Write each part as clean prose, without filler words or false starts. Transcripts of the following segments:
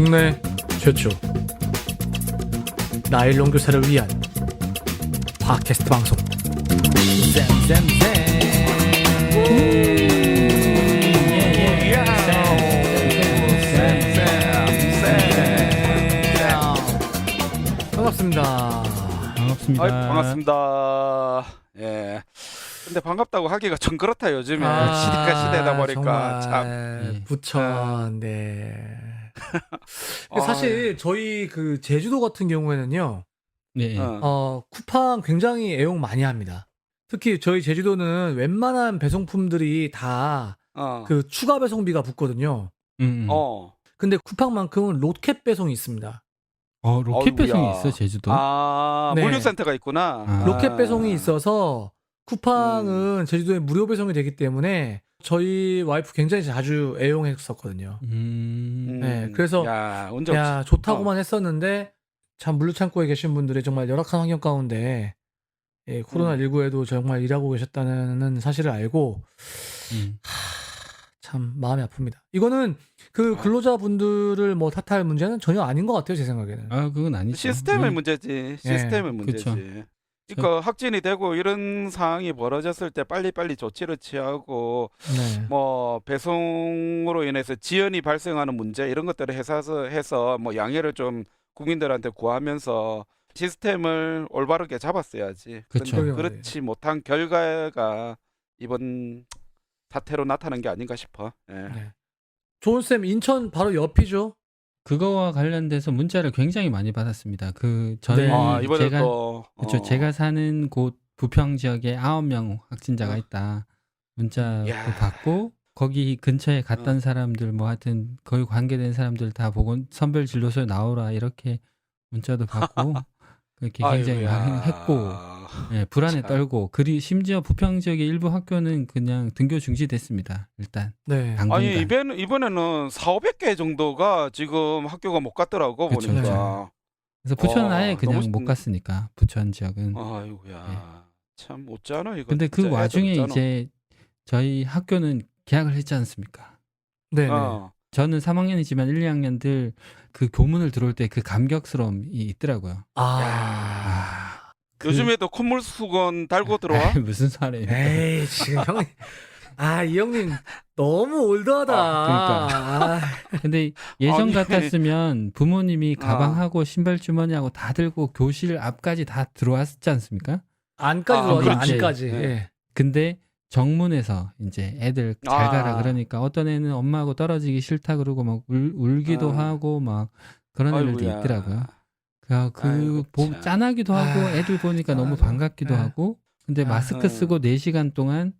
국내 최초 나일론 교사를 위한 팟캐스트 방송 반갑습니다. 반갑습니다. 아이, 반갑습니다. 예. 근데 반갑다고 하기가 좀 그렇다 요즘에 시대가 시대다 보니까 참. 부천 사실 저희 그 제주도 같은 경우에는요. 네. 쿠팡 굉장히 애용 많이 합니다. 특히 저희 제주도는 웬만한 배송품들이 다 그 추가 배송비가 붙거든요. 근데 쿠팡만큼은 로켓 배송이 있습니다. 로켓 배송이 어이구야. 있어 제주도? 네. 물류센터가 있구나. 로켓 배송이 있어서 쿠팡은 제주도에 무료 배송이 되기 때문에 저희 와이프 굉장히 자주 애용했었거든요. 네, 그래서 야, 좋다고만 했었는데 참 물류창고에 계신 분들이 정말 열악한 환경 가운데 코로나19에도 정말 일하고 계셨다는 사실을 알고 참 마음이 아픕니다. 이거는 그 근로자분들을 뭐 탓할 문제는 전혀 아닌 것 같아요, 제 생각에는. 그건 아니죠. 시스템의 문제지. 시스템의 문제지. 그쵸. 그러니까 확진이 되고 이런 상황이 벌어졌을 때 빨리빨리 조치를 취하고 네. 뭐 배송으로 인해서 지연이 발생하는 문제 이런 것들을 해서 뭐 양해를 좀 국민들한테 구하면서 시스템을 올바르게 잡았어야지. 그쵸. 그런데 그렇지 못한 결과가 이번 사태로 나타난 게 아닌가 싶어. 예. 네. 조은쌤, 인천 바로 옆이죠? 그거와 관련돼서 문자를 굉장히 많이 받았습니다. 저희 네. 이번에 제가 또 제가 사는 곳 부평 지역에 9명 확진자가 있다. 문자도 야. 받고 거기 근처에 갔던 사람들 뭐 하여튼 거기 관계된 사람들 다 보고 선별 진료소에 나오라 이렇게 문자도 받고 그렇게 굉장히 많이 했고 불안에 참. 떨고 심지어 부평 지역의 일부 학교는 그냥 등교 중지됐습니다. 일단 네. 당분간. 아니 이번에는 4,500개 정도가 지금 학교가 못 갔더라고 그쵸, 보니까. 그래서 부천은 아예 그냥 너무 못 갔으니까 부천 지역은. 아이고야. 참 어쩌나 이거. 근데 그 진짜 와중에 애들 어쩌나. 이제 저희 학교는 개학을 했지 않습니까? 네. 저는 3학년이지만 1, 2학년들 그 교문을 들어올 때 그 감격스러움이 있더라고요. 요즘에도 콧물 수건 달고 들어와? 무슨 소리예요? 에이, 지금 형님. 이 형님 너무 올드하다. 근데 예전 아니. 같았으면 부모님이 가방하고 신발 주머니하고 다 들고 교실 앞까지 다 들어왔지 않습니까? 안까지 들어와요. 그렇지. 안까지. 네. 예. 근데 정문에서 이제 애들 잘 가라 그러니까 어떤 애는 엄마하고 떨어지기 싫다 그러고 막 울기도 하고 막 그런 애들도 아이고야. 있더라고요. 아이고, 참. 짠하기도 하고 애들 보니까 너무 맞아. 반갑기도 네. 하고 근데 마스크 네. 쓰고 4시간 동안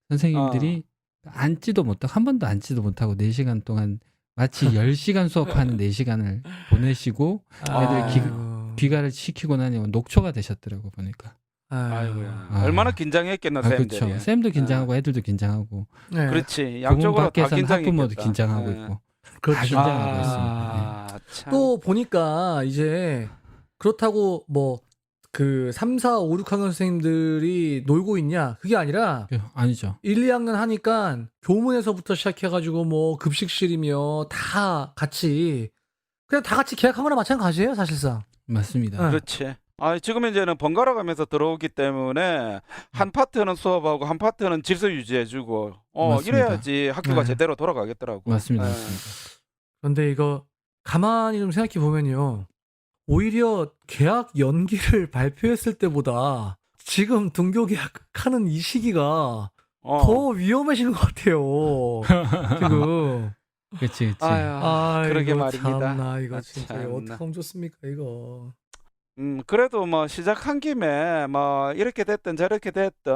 선생님들이 앉지도 못하고 한 번도 앉지도 못하고 4시간 동안 마치 10시간 수업하는 4시간을 보내시고 애들 귀가를 시키고 나니 녹초가 되셨더라고 보니까. 아이고야. 얼마나 긴장했겠나 쌤들이. 그렇죠. 쌤도 긴장하고 애들도 긴장하고 네. 그렇지. 교문 양쪽으로 다 밖에서는 긴장했겠다. 학부모도 긴장하고 있고 다 그렇죠. 긴장하고 있습니다. 참. 또 보니까 이제 그렇다고 뭐 그 3, 4, 5, 6학년 선생님들이 놀고 있냐? 그게 아니라 아니죠. 1, 2학년 하니까 교문에서부터 시작해가지고 뭐 급식실이며 다 같이 그냥 다 같이 계약한 거나 마찬가지예요, 사실상. 맞습니다. 네. 그렇지. 지금 이제는 번갈아 가면서 들어오기 때문에 한 파트는 수업하고 한 파트는 질서 유지해주고 맞습니다. 이래야지 학교가 네. 제대로 돌아가겠더라고. 맞습니다. 네. 맞습니다. 그런데 이거 가만히 좀 생각해 보면요. 오히려 계약 연기를 발표했을 때보다 지금 등교 계약하는 이 시기가 더 위험해진 것 같아요. 지금. 그치. 그러게 이거 말입니다. 참나, 이거 진짜 참나. 어떻게 하면 좋습니까, 이거. 그래도 뭐 시작한 김에 뭐 이렇게 됐든 저렇게 됐든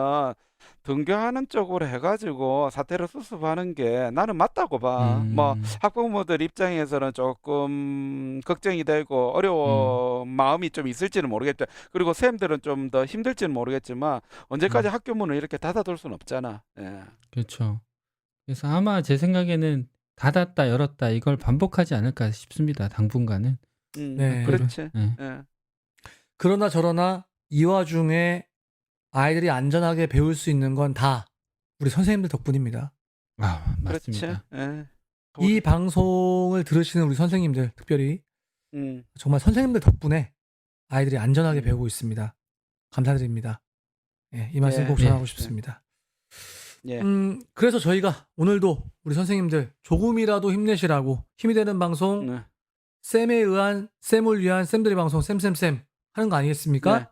등교하는 쪽으로 해가지고 사태를 수습하는 게 나는 맞다고 봐. 뭐 학부모들 입장에서는 조금 걱정이 되고 어려운 마음이 좀 있을지는 모르겠다. 그리고 쌤들은 좀 더 힘들지는 모르겠지만 언제까지 학교 문을 이렇게 닫아둘 수는 없잖아. 예. 그렇죠. 그래서 아마 제 생각에는 닫았다 열었다 이걸 반복하지 않을까 싶습니다. 당분간은. 네. 그렇지. 네. 예. 그러나 저러나 이 와중에 아이들이 안전하게 배울 수 있는 건 다 우리 선생님들 덕분입니다. 맞습니다. 그렇지. 예. 이 방송을 들으시는 우리 선생님들 특별히 음. 정말 선생님들 덕분에 아이들이 안전하게 배우고 있습니다. 감사드립니다. 예, 이 말씀 예. 꼭 전하고 싶습니다. 예. 그래서 저희가 오늘도 우리 선생님들 조금이라도 힘내시라고 힘이 되는 방송 네. 쌤에 의한 쌤을 위한 쌤들의 방송 쌤쌤쌤 하는 거 아니겠습니까? 네.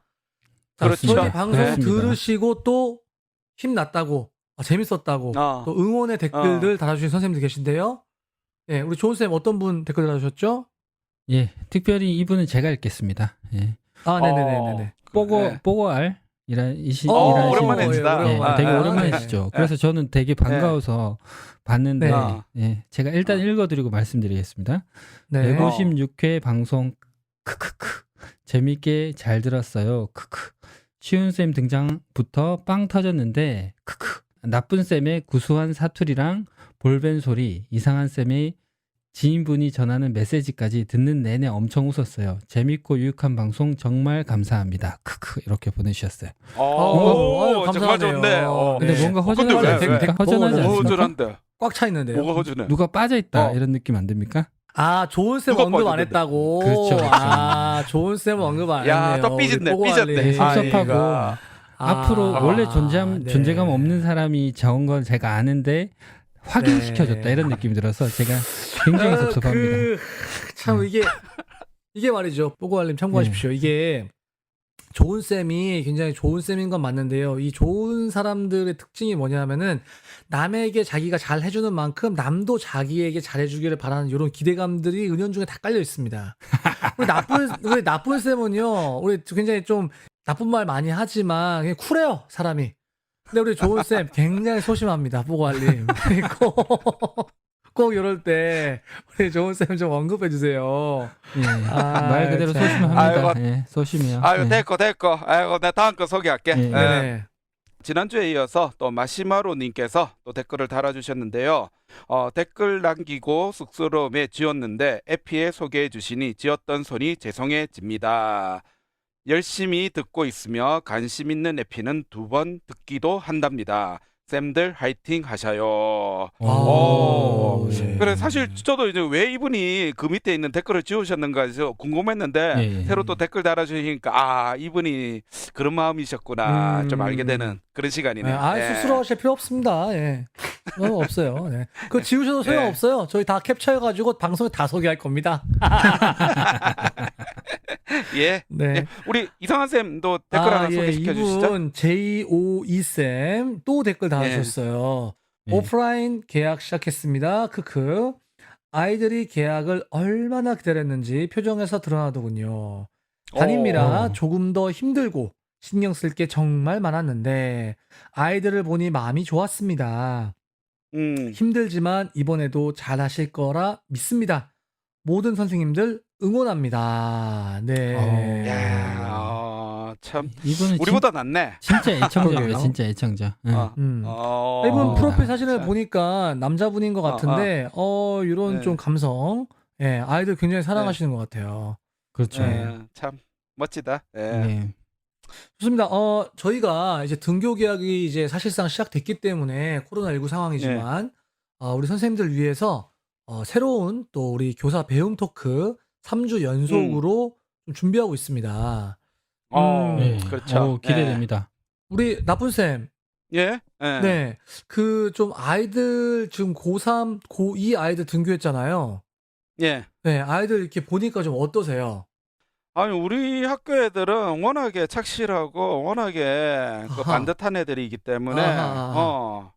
자, 그렇죠. 저희 방송 네. 들으시고 또 힘났다고 재밌었다고 또 응원의 댓글들 달아주신 선생님들 계신데요. 예, 우리 조은쌤 어떤 분 댓글 달아주셨죠? 예, 특별히 이분은 제가 읽겠습니다. 예. 네네네네. 뽀고알 이라시죠. 오랜만이시다. 예, 되게 오랜만이시죠. 네. 그래서 저는 되게 반가워서 봤는데 네. 예, 제가 일단 읽어드리고 말씀드리겠습니다. 네. 156회 방송 크크크 재밌게 잘 들었어요. 크크 치훈쌤 등장부터 빵 터졌는데 크크 나쁜 쌤의 구수한 사투리랑 볼벤 소리 이상한 쌤의 지인분이 전하는 메시지까지 듣는 내내 엄청 웃었어요. 재밌고 유익한 방송 정말 감사합니다. 크크 이렇게 보내주셨어요. 정말 감사하네요. 좋네. 근데 네. 뭔가 근데 허전하지 왜? 않습니까? 허전하지 뭐가 않습니까? 허전한데. 꽉 차 있는데요. 뭐가 허전해? 누가 빠져있다 어. 이런 느낌 안 듭니까? 조은쌤 누가 언급 안 빠졌는데? 했다고. 그렇죠. 조은쌤 언급 안 야, 했네요. 또 삐졌네. 우리 삐졌네. 뽀고알님. 섭섭하고. 아이가. 앞으로 원래 존재감 네. 없는 사람이 적은 건 제가 아는데 확인시켜줬다 네. 이런 느낌이 들어서 제가 굉장히 섭섭합니다. 참 이게 말이죠. 뽀고알님 참고하십시오. 이게 좋은 쌤이 굉장히 좋은 쌤인 건 맞는데요. 이 좋은 사람들의 특징이 뭐냐면은 남에게 자기가 잘 해주는 만큼 남도 자기에게 잘해주기를 바라는 이런 기대감들이 은연중에 다 깔려 있습니다. 우리 나쁜 쌤은요. 우리 굉장히 좀 나쁜 말 많이 하지만 그냥 쿨해요 사람이. 근데 우리 좋은 쌤 굉장히 소심합니다. 뽀고알님. 꼭 이럴 때 우리 좋은 쌤 좀 언급해 주세요. 예. 말 그대로 참. 소심합니다. 아이고. 예, 소심해요. 아유, 예. 됐고. 아이고, 내 다음 거 소개할게. 예. 예. 네. 지난주에 이어서 또 마시마로님께서 또 댓글을 달아주셨는데요. 댓글 남기고 쑥스러움에 지었는데 에피에 소개해 주시니 지었던 손이 죄송해집니다. 열심히 듣고 있으며 관심 있는 에피는 2번 듣기도 한답니다. 쌤들 화이팅 하셔요. 네. 그래 사실 저도 이제 왜 이분이 그 밑에 있는 댓글을 지우셨는가 해서 궁금했는데 예. 새로 또 댓글 달아주시니까 이분이 그런 마음이셨구나 좀 알게 되는 그런 시간이네요. 쑥스러워하실 필요 없습니다. 예. 없어요. 네. 그거 지우셔도 소용없어요. 저희 다 캡처해가지고 방송에 다 소개할 겁니다. 예. 네. 예. 우리 이상한 쌤도 댓글 하나 소개시켜 주시죠. 이분 J52쌤 또 댓글 달아주셨어요. 예. 오프라인 계약 시작했습니다. 크크. 아이들이 계약을 얼마나 기다렸는지 표정에서 드러나더군요. 담임이라 조금 더 힘들고 신경 쓸 게 정말 많았는데 아이들을 보니 마음이 좋았습니다. 힘들지만 이번에도 잘하실 거라 믿습니다. 모든 선생님들 응원합니다. 네. 야, 참 이분은 우리보다 낫네. 진짜 애청자예요. 그러게요. 진짜 애청자. 예. 이분 프로필 사진을 보니까 남자분인 것 같은데, 이런 네. 좀 감성, 아이들 굉장히 사랑하시는 것 같아요. 그렇죠. 예, 참 멋지다. 예. 예. 좋습니다. 저희가 이제 등교 계약이 이제 사실상 시작됐기 때문에 코로나19 상황이지만, 우리 선생님들 위해서 새로운 또 우리 교사 배움 토크 3주 연속으로 좀 준비하고 있습니다. 예. 그렇죠. 기대됩니다. 우리 나쁜 쌤, 예. 예. 네, 그 좀 아이들 지금 고3, 고2 아이들 등교했잖아요. 예. 네, 아이들 이렇게 보니까 좀 어떠세요? 아니 우리 학교 애들은 워낙에 착실하고 워낙에 그 아하. 반듯한 애들이기 때문에 아하.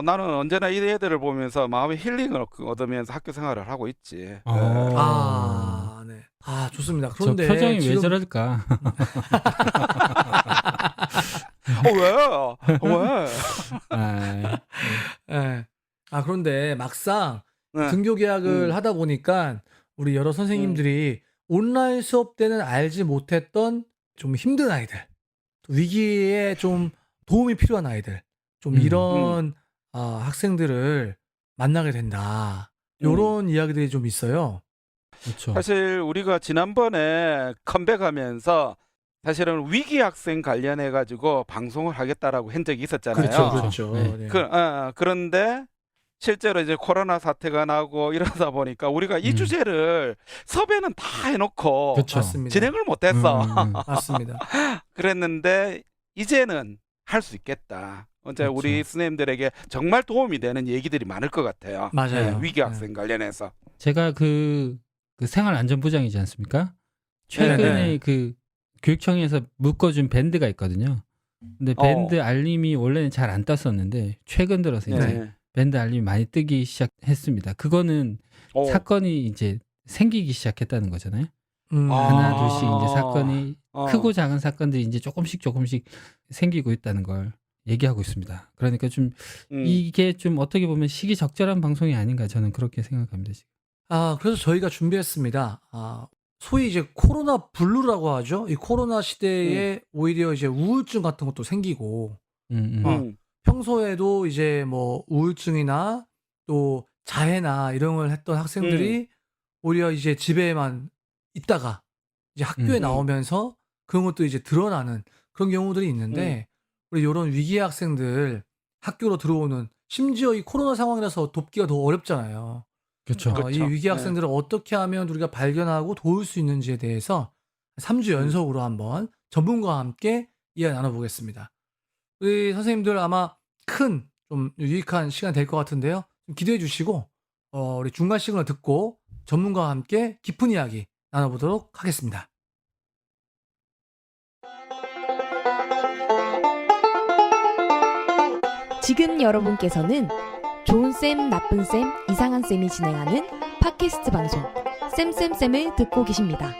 나는 언제나 이 애들을 보면서 마음의 힐링을 얻으면서 학교 생활을 하고 있지. 네. 네. 좋습니다. 저 그런데 표정이 왜 지금 저럴까? 왜? 왜? 아, 예. 그런데 막상 네. 등교 계약을 하다 보니까 우리 여러 선생님들이 온라인 수업 때는 알지 못했던 좀 힘든 아이들, 또 위기에 좀 도움이 필요한 아이들, 좀 이런 학생들을 만나게 된다. 요런 이야기들이 좀 있어요. 그렇죠. 사실 우리가 지난번에 컴백하면서 사실은 위기 학생 관련해 가지고 방송을 하겠다라고 한 적이 있었잖아요. 그렇죠. 네. 네. 그런데 실제로 이제 코로나 사태가 나고 이러다 보니까 우리가 이 주제를 섭외는 다 해놓고 그쵸. 맞습니다. 진행을 못했어. 맞습니다. 그랬는데 이제는 할 수 있겠다. 이제 그렇죠. 우리 스님들에게 정말 도움이 되는 얘기들이 많을 것 같아요. 맞아요. 네, 위기학생 관련해서. 제가 그 생활안전부장이지 않습니까? 최근에 네. 그 교육청에서 묶어준 밴드가 있거든요. 근데 밴드 알림이 원래는 잘 안 떴었는데 최근 들어서 이제 네. 밴드 알림이 많이 뜨기 시작했습니다. 그거는 오. 사건이 이제 생기기 시작했다는 거잖아요. 아. 하나 둘씩 이제 사건이 어. 크고 작은 사건들이 이제 조금씩 생기고 있다는 걸 얘기하고 있습니다. 그러니까 좀 이게 좀 어떻게 보면 시기적절한 방송이 아닌가 저는 그렇게 생각합니다. 지금. 그래서 저희가 준비했습니다. 소위 이제 코로나 블루라고 하죠. 이 코로나 시대에 오히려 이제 우울증 같은 것도 생기고, 평소에도 이제 뭐 우울증이나 또 자해나 이런 걸 했던 학생들이 오히려 이제 집에만 있다가 이제 학교에 나오면서 그런 것도 이제 드러나는 그런 경우들이 있는데, 우리 이런 위기 학생들 학교로 들어오는, 심지어 이 코로나 상황이라서 돕기가 더 어렵잖아요. 그렇죠. 이 위기 학생들을 어떻게 하면 우리가 발견하고 도울 수 있는지에 대해서 3주 연속으로 한번 전문가와 함께 이야기 나눠보겠습니다. 우리 선생님들 아마 큰 좀 유익한 시간 될 것 같은데요. 좀 기대해 주시고 우리 중간 시그널 듣고 전문가와 함께 깊은 이야기 나눠보도록 하겠습니다. 지금 여러분께서는 좋은쌤, 나쁜쌤, 이상한쌤이 진행하는 팟캐스트 방송 쌤쌤쌤을 듣고 계십니다.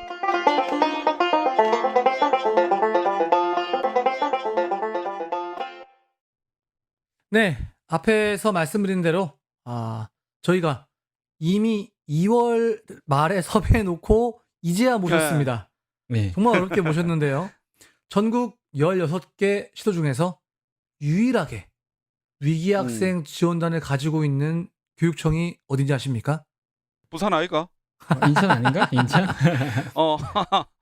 네, 앞에서 말씀드린 대로 저희가 이미 2월 말에 섭외해놓고 이제야 모셨습니다. 네. 정말 어렵게 모셨는데요. 전국 16개 시도 중에서 유일하게 위기학생 지원단을 가지고 있는 교육청이 어딘지 아십니까? 부산 아이가? 인천 아닌가? 인천?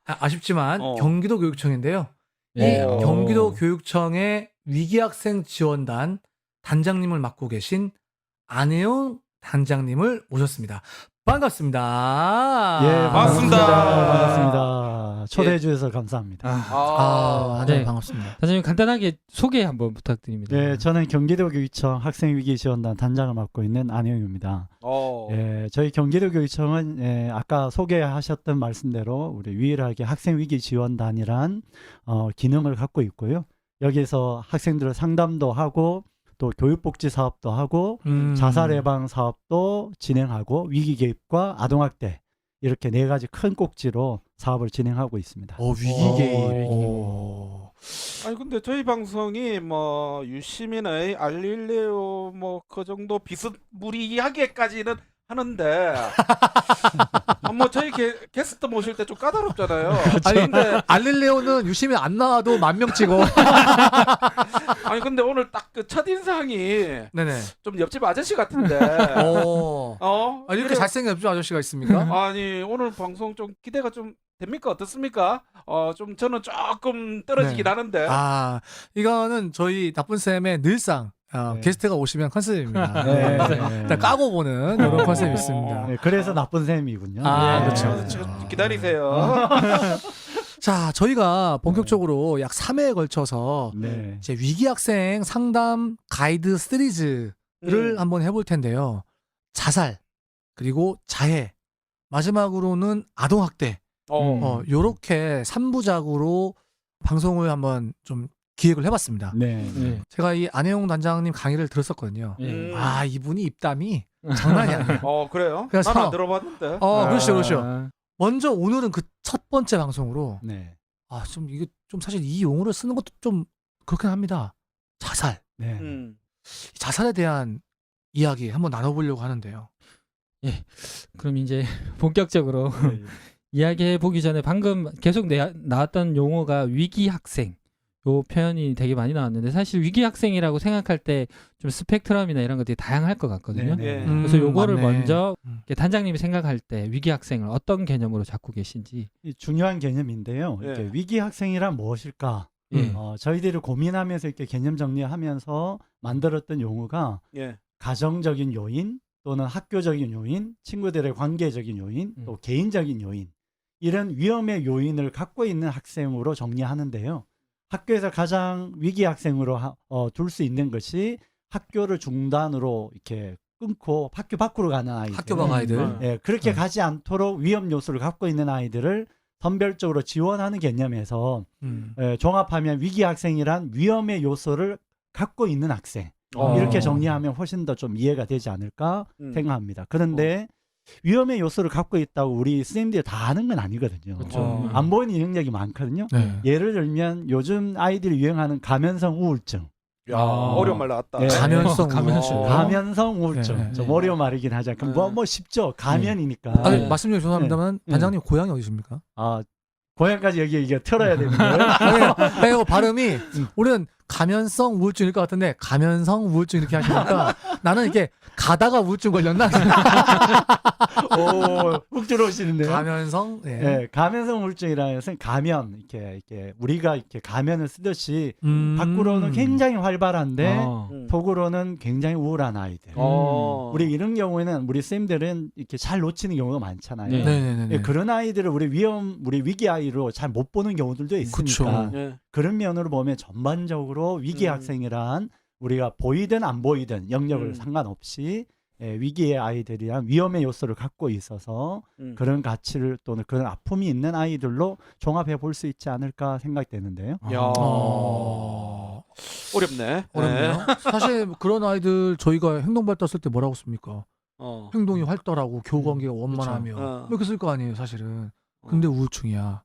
아쉽지만 경기도 교육청인데요. 네. 이 경기도 교육청의 위기학생 지원단 단장님을 맡고 계신 안혜용 단장님을 모셨습니다. 반갑습니다. 예, 반갑습니다. 반갑습니다. 초대해 주셔서 감사합니다. 네, 네. 반갑습니다. 선생님 간단하게 소개 한번 부탁드립니다. 네, 저는 경기도교육청 학생위기지원단 단장을 맡고 있는 안혜용입니다. 예, 저희 경기도교육청은 아까 소개하셨던 말씀대로 우리 유일하게 학생위기지원단이란 기능을 갖고 있고요. 여기에서 학생들을 상담도 하고 또 교육복지 사업도 하고 자살 예방 사업도 진행하고 위기 개입과 아동학대 이렇게 4가지 큰 꼭지로 사업을 진행하고 있습니다. 위기 개입. 아니 근데 저희 방송이 뭐 유시민의 알릴레오 뭐 그 정도 비스무리하게까지는 하는데 뭐 저희 게스트 모실 때 좀 까다롭잖아요. 아니 근데 알릴레오는 유심히 안 나와도 10,000명 찍어. 아니 근데 오늘 딱 그 첫인상이 네네. 좀 옆집 아저씨 같은데. 이렇게 그래. 잘생긴 옆집 아저씨가 있습니까? 아니 오늘 방송 좀 기대가 좀 됩니까? 어떻습니까? 좀 저는 조금 떨어지긴 네. 하는데. 이거는 저희 나쁜 쌤의 늘상 네. 게스트가 오시면 컨셉입니다. 네. 일단 까고 보는 이런 컨셉이 있습니다. 네, 그래서 나쁜 셈이군요. 그렇죠. 기다리세요. 자, 저희가 본격적으로 약 3회에 걸쳐서 네. 이제 위기학생 상담 가이드 시리즈를 한번 해볼 텐데요. 자살, 그리고 자해, 마지막으로는 아동학대, 요렇게 3부작으로 방송을 한번 좀 기획을 해봤습니다. 네. 네. 제가 이 안혜용 단장님 강의를 들었었거든요. 네. 이분이 입담이 장난이 아니에요. 그래요? 그래서- 난 안 들어봤는데. 그렇죠. 먼저 오늘은 그 첫 번째 방송으로 네. 좀 이게 좀 사실 이 용어를 쓰는 것도 좀 그렇긴 합니다. 자살. 네. 이 자살에 대한 이야기 한번 나눠보려고 하는데요. 그럼 이제 본격적으로 네. 이야기해 보기 전에 방금 계속 나왔던 용어가 위기 학생. 요 표현이 되게 많이 나왔는데 사실 위기 학생이라고 생각할 때 좀 스펙트럼이나 이런 것들이 다양할 것 같거든요. 네. 그래서 요거를 맞네. 먼저 단장님이 생각할 때 위기 학생을 어떤 개념으로 잡고 계신지. 이 중요한 개념인데요. 예. 이렇게 위기 학생이란 무엇일까? 예. 저희들이 고민하면서 이렇게 개념 정리하면서 만들었던 용어가 예. 가정적인 요인 또는 학교적인 요인, 친구들의 관계적인 요인, 또 개인적인 요인 이런 위험의 요인을 갖고 있는 학생으로 정리하는데요. 학교에서 가장 위기 학생으로 둘 수 있는 것이 학교를 중단으로 이렇게 끊고 학교 밖으로 가는 아이들. 학교 밖 아이들. 예, 그렇게 가지 않도록 위험 요소를 갖고 있는 아이들을 선별적으로 지원하는 개념에서 종합하면 위기 학생이란 위험의 요소를 갖고 있는 학생. 이렇게 정리하면 훨씬 더 좀 이해가 되지 않을까 생각합니다. 그런데 위험의 요소를 갖고 있다고 우리 선생님들이 다 아는 건 아니거든요. 그렇죠. 안 보이는 영역이 많거든요. 네. 예를 들면 요즘 아이들이 유행하는 가면성 우울증. 야, 어려운 말 나왔다. 네. 가면성 가면성. 우울증. 가면성 우울증. 네. 좀 어려운 말이긴 하지만 뭐 쉽죠. 가면이니까. 아니, 말씀 좀 죄송합니다만 네. 반장님 고향이 어디십니까? 아, 고향까지 여기 이게 틀어야 되는데. 아니, 이거 발음이 우리는 가면성 우울증일 것 같은데 가면성 우울증 이렇게 하시니까 나는 이게 가다가 우울증 걸렸나? 오, 훅 들어오시는데요. 가면성. 네. 네, 가면성 우울증이라는 것은 가면 이렇게 우리가 이렇게 가면을 쓰듯이 밖으로는 굉장히 활발한데 속으로는 굉장히 우울한 아이들. 우리 이런 경우에는 우리 쌤들은 이렇게 잘 놓치는 경우가 많잖아요. 네. 네네네. 예, 그런 아이들을 우리 위기 아이로 잘 못 보는 경우들도 있으니까 네. 그런 면으로 보면 전반적으로 위기 학생이란 우리가 보이든 안 보이든 영역을 상관없이 위기의 아이들이란 위험의 요소를 갖고 있어서 그런 가치를 또는 그런 아픔이 있는 아이들로 종합해 볼 수 있지 않을까 생각되는데요. 야. 어렵네. 어렵네요. 사실 그런 아이들 저희가 행동발달 쓸 때 뭐라고 씁니까? 행동이 활달하고 교우관계가 원만하며 이렇게 쓸 거 아니에요, 사실은. 근데 우울증이야.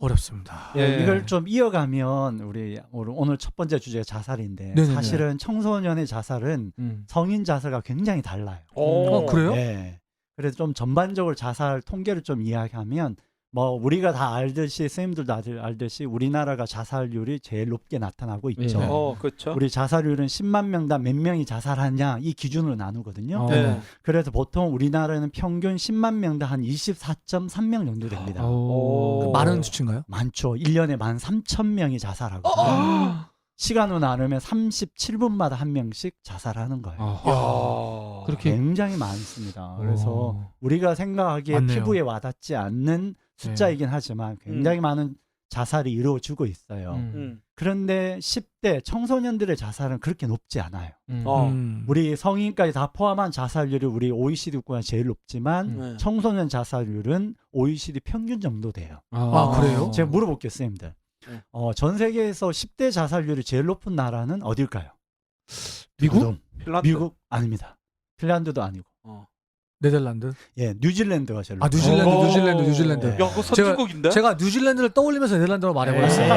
어렵습니다. 예, 이걸 좀 이어가면 우리 오늘 첫 번째 주제가 자살인데 네네네. 사실은 청소년의 자살은 성인 자살과 굉장히 달라요. 그래요? 네. 그래서 좀 전반적으로 자살 통계를 좀 이야기하면 뭐 우리가 다 알듯이 선생님들도 다들 알듯이 우리나라가 자살률이 제일 높게 나타나고 있죠. 네. 그렇죠. 우리 자살률은 10만 명당 몇 명이 자살하냐 이 기준으로 나누거든요. 네. 그래서 보통 우리나라는 평균 10만 명당 한 24.3명 정도 됩니다. 많은 수치인가요? 많죠. 1년에 13,000명이 자살하고 시간으로 나누면 37분마다 한 명씩 자살하는 거예요. 그렇게 굉장히 많습니다. 그래서 우리가 생각하기에 맞네요. 피부에 와닿지 않는 숫자이긴 하지만 굉장히 많은 자살이 이루어지고 있어요. 그런데 10대 청소년들의 자살은 그렇게 높지 않아요. 우리 성인까지 다 포함한 자살률이 우리 OECD 국가가 제일 높지만 청소년 자살률은 OECD 평균 정도 돼요. 그래요? 제가 물어볼게요, 선생님들. 전 세계에서 10대 자살률이 제일 높은 나라는 어딜까요? 미국? 핀란드. 미국 아닙니다. 핀란드도 아니고. 네덜란드? 예, 뉴질랜드가 제일 높아요. 뉴질랜드. 네. 야, 그거 선진국인데? 제가 뉴질랜드를 떠올리면서 네덜란드로 말해버렸어요.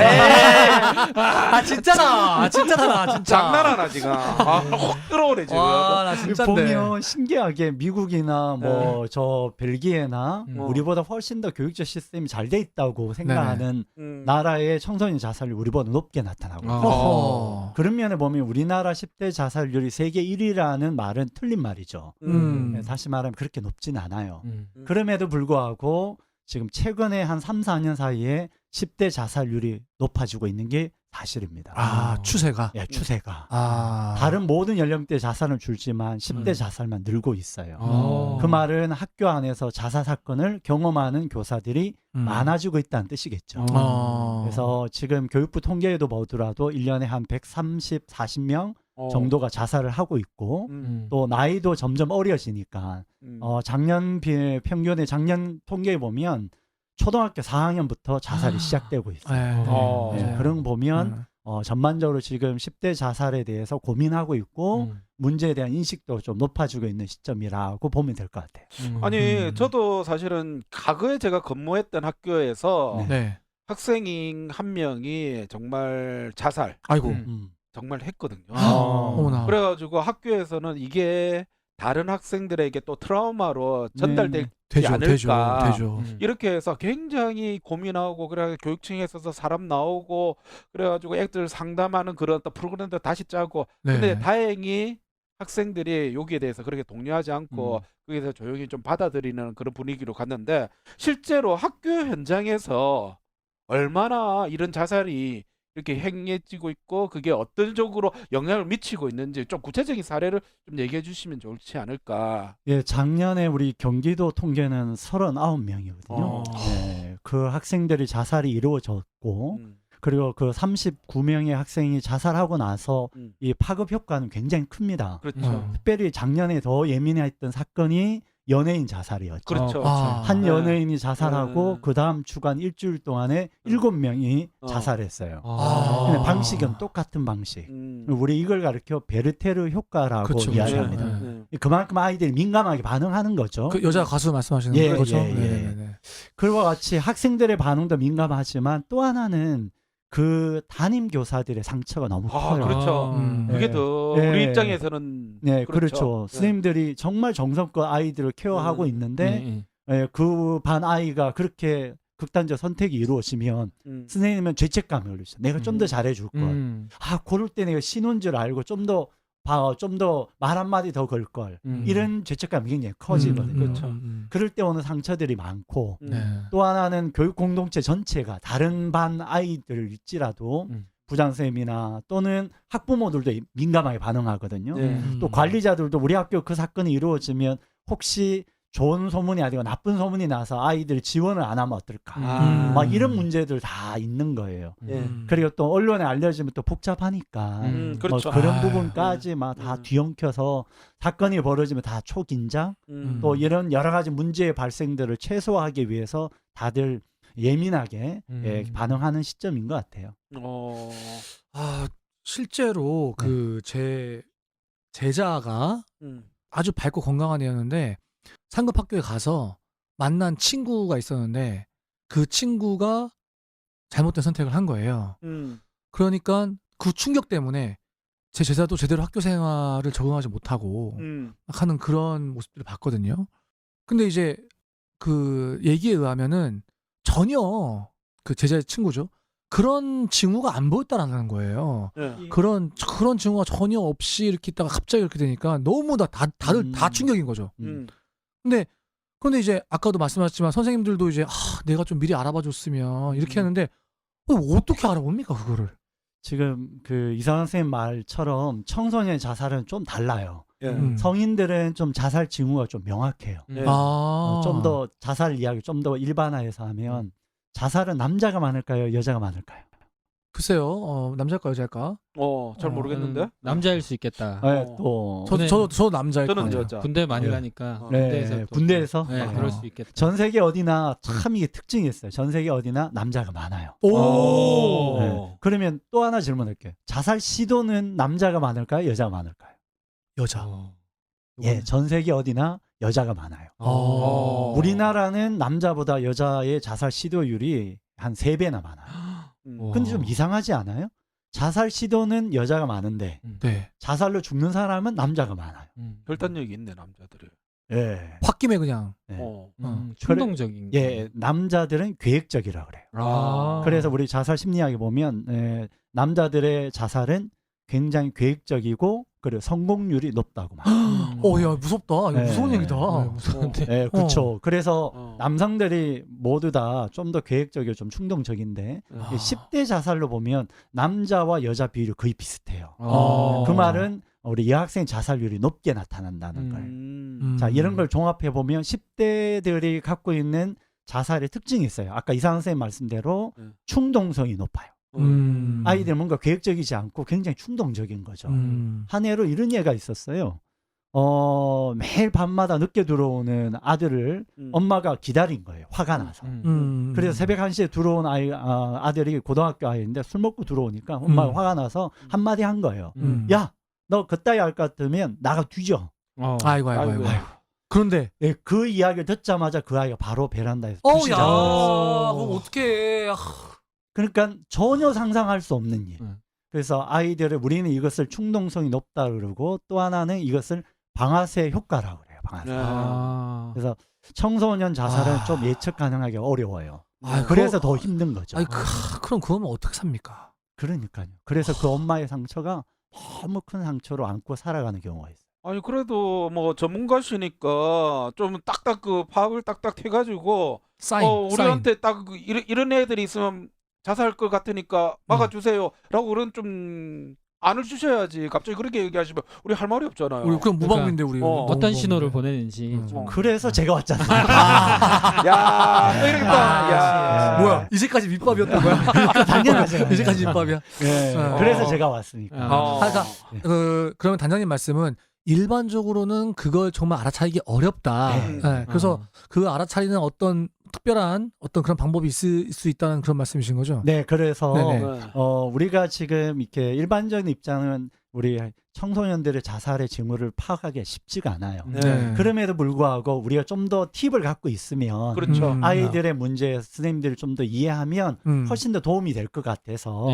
진짜다, 진짜. 장난하나 지금. 확 들어오네 지금. 와, 나 진짜인데. 보면 신기하게 미국이나 뭐 저 벨기에나 우리보다 훨씬 더 교육적 시스템이 잘 돼 있다고 생각하는 나라의 청소년 자살률이 우리보다 높게 나타나고 그런 면에 보면 우리나라 10대 자살률이 세계 1위라는 말은 틀린 말이죠. 다시 말하면 그렇게 높진 않아요. 그럼에도 불구하고 지금 최근에 한 3, 4년 사이에 10대 자살률이 높아지고 있는 게 사실입니다. 추세가? 예, 추세가. 다른 모든 연령대 자살은 줄지만 10대 자살만 늘고 있어요. 그 말은 학교 안에서 자살 사건을 경험하는 교사들이 많아지고 있다는 뜻이겠죠. 그래서 지금 교육부 통계에도 보더라도 1년에 한 130, 40명 정도가 자살을 하고 있고 또 나이도 점점 어려지니까 작년 평균의 작년 통계에 보면 초등학교 4학년부터 자살이 시작되고 있어요. 네, 그런 거 보면 전반적으로 지금 10대 자살에 대해서 고민하고 있고 문제에 대한 인식도 좀 높아지고 있는 시점이라고 보면 될 것 같아요. 아니 저도 사실은 과거에 제가 근무했던 학교에서 학생인 한 명이 정말 자살 아이고. 정말 했거든요. 어머나. 그래가지고 학교에서는 이게 다른 학생들에게 또 트라우마로 전달되지 않을까. 되죠. 이렇게 해서 굉장히 고민하고 그래 교육청에 있어서 사람 나오고 그래가지고 애들 상담하는 그런 또 프로그램도 다시 짜고 근데 다행히 학생들이 여기에 대해서 그렇게 독려하지 않고 거기에 대해서 조용히 좀 받아들이는 그런 분위기로 갔는데 실제로 학교 현장에서 얼마나 이런 자살이 이렇게 행해지고 있고 그게 어떤 쪽으로 영향을 미치고 있는지 좀 구체적인 사례를 좀 얘기해 주시면 좋지 않을까. 예, 작년에 우리 경기도 통계는 39명이거든요. 예, 그 학생들이 자살이 이루어졌고 그리고 그 39명의 학생이 자살하고 나서 이 파급 효과는 굉장히 큽니다. 그렇죠. 특별히 작년에 더 예민했던 사건이 연예인 자살이었죠. 그렇죠. 한 네. 연예인이 자살하고 그 다음 주간 일주일 동안에 7명이 자살했어요. 근데 방식은 똑같은 방식. 우리 이걸 가르쳐 베르테르 효과라고 그렇죠, 이야기합니다. 그렇죠. 그만큼 아이들이 민감하게 반응하는 거죠. 그 여자 가수 말씀하시는 예, 거죠? 예, 예. 네네네. 그와 같이 학생들의 반응도 민감하지만 또 하나는 그 담임 교사들의 상처가 너무 커요. 그렇죠. 그게 더 우리 입장에서는 네, 그렇죠. 선생님들이 정말 정성껏 아이들을 케어하고 있는데 그 반 아이가 그렇게 극단적 선택이 이루어지면 선생님은 죄책감을 걸리죠. 내가 좀 더 잘해줄 걸. 그럴 때 내가 신호인 줄 알고 좀 더 말 한마디 더 걸 걸. 이런 죄책감이 굉장히 커지거든요. 그렇죠. 그럴 때 오는 상처들이 많고 네. 또 하나는 교육 공동체 전체가 다른 반 아이들일지라도 부장선생님이나 또는 학부모들도 민감하게 반응하거든요. 또 관리자들도 우리 학교 그 사건이 이루어지면 혹시 좋은 소문이 아니고 나쁜 소문이 나서 아이들 지원을 안 하면 어떨까. 막 이런 문제들 다 있는 거예요. 그리고 또 언론에 알려지면 또 복잡하니까 그렇죠. 뭐 그런 부분까지 막 다 뒤엉켜서 사건이 벌어지면 다 초긴장 또 이런 여러 가지 문제의 발생들을 최소화하기 위해서 다들 예민하게 반응하는 시점인 것 같아요. 실제로 그 제 제자가 아주 밝고 건강한 애였는데 상급 학교에 가서 만난 친구가 있었는데 그 친구가 잘못된 선택을 한 거예요. 그러니까 그 충격 때문에 제 제자도 제대로 학교 생활을 적응하지 못하고 하는 그런 모습들을 봤거든요. 근데 이제 그 얘기에 의하면은 전혀 그 제자의 친구죠. 그런 징후가 안 보였다라는 거예요. 그런 징후가 전혀 없이 이렇게 있다가 갑자기 이렇게 되니까 너무 다들 다 충격인 거죠. 근데 이제 아까도 말씀하셨지만 선생님들도 이제 내가 좀 미리 알아봐 줬으면 이렇게 하는데 어떻게 알아봅니까 그거를? 지금 그 이상한 선생님 말처럼 청소년 자살은 좀 달라요. 성인들은 좀 자살 징후가 좀 명확해요. 좀 더 자살 이야기 좀 더 일반화해서 하면 자살은 남자가 많을까요? 여자가 많을까요? 글쎄요, 남자일까 여자일까? 잘 모르겠는데. 남자일 수 있겠다. 네, 또 저 남자일 저는 거예요. 여자. 군대 많이 가니까 군대에서 그럴 수 있겠다. 전 세계 어디나 참 이게 특징이 있어요. 전 세계 어디나 남자가 많아요. 그러면 또 하나 질문할게요. 자살 시도는 남자가 많을까요? 여자가 많을까요? 여자. 전 세계 어디나 여자가 많아요. 우리나라는 남자보다 여자의 자살 시도율이 한 3배나 많아요. 근데 좀 이상하지 않아요? 자살 시도는 여자가 많은데 자살로 죽는 사람은 남자가 많아요. 결단력이 있네 남자들이. 홧김에 그냥. 충동적인. 남자들은 계획적이라고 그래요. 그래서 우리 자살 심리학에 보면 남자들의 자살은 굉장히 계획적이고 그리고 성공률이 높다고 말해요. 야 무섭다. 이거 무서운 얘기다. 무서운데. 그렇죠. 그래서 남성들이 모두 다 좀 더 계획적이고 좀 충동적인데 10대 자살로 보면 남자와 여자 비율이 거의 비슷해요. 그 말은 우리 여학생 자살률이 높게 나타난다는 거예요. 자, 이런 걸 종합해 보면 10대들이 갖고 있는 자살의 특징이 있어요. 아까 이상한 선생님 말씀대로 충동성이 높아요. 아이들 뭔가 계획적이지 않고 굉장히 충동적인 거죠. 한 해로 이런 예가 있었어요. 매일 밤마다 늦게 들어오는 아들을 엄마가 기다린 거예요. 화가 나서. 그래서 새벽 1시에 들어온 아들이 고등학교 아이인데 술 먹고 들어오니까 엄마가 화가 나서 한마디 한 거예요. 야, 너 그따위 할 것 같으면 나가 뒤져. 아이고. 그런데 그 이야기를 듣자마자 그 아이가 바로 베란다에서 야, 투시자. 그럼 어떡해. 그러니까 전혀 상상할 수 없는 일. 그래서 아이들을 우리는 이것을 충동성이 높다 그러고 또 하나는 이것을 방아쇠 효과라고 그래요. 방아쇠. 그래서 청소년 자살은 좀 예측 가능하기 어려워요. 그래서 더 힘든 거죠. 그럼 그거는 어떻게 삽니까? 그러니까요. 그래서 그 엄마의 상처가 너무 큰 상처로 안고 살아가는 경우가 있어요. 아니 그래도 뭐 전문가시니까 좀 딱딱 그 파악을 딱딱 해가지고 우리한테 딱 이런 애들이 있으면 자살할 것 같으니까 막아주세요라고 그런 좀 안을 주셔야지. 갑자기 그렇게 얘기하시면 우리 할 말이 없잖아요. 우리 그럼 무방비인데 우리 어떤 신호를 보내는지. 그래서 제가 왔잖아요. 야, 또 이렇게 야. 뭐야? 이제까지 밑밥이었던 거야? 당연하죠. 이제까지 밑밥이야? 네, 그래서 제가 왔으니까. 그러니까 그러면 단장님 말씀은 일반적으로는 그걸 정말 알아차리기 어렵다. 네, 그래서 그 알아차리는 어떤 특별한 어떤 그런 방법이 있을 수 있다는 그런 말씀이신 거죠? 네, 그래서 네네. 우리가 지금 이렇게 일반적인 입장은 우리 청소년들의 자살의 징후를 파악하기 쉽지가 않아요. 네. 그럼에도 불구하고 우리가 좀 더 팁을 갖고 있으면 그렇죠. 아이들의 문제, 선생님들을 좀 더 이해하면 훨씬 더 도움이 될 것 같아서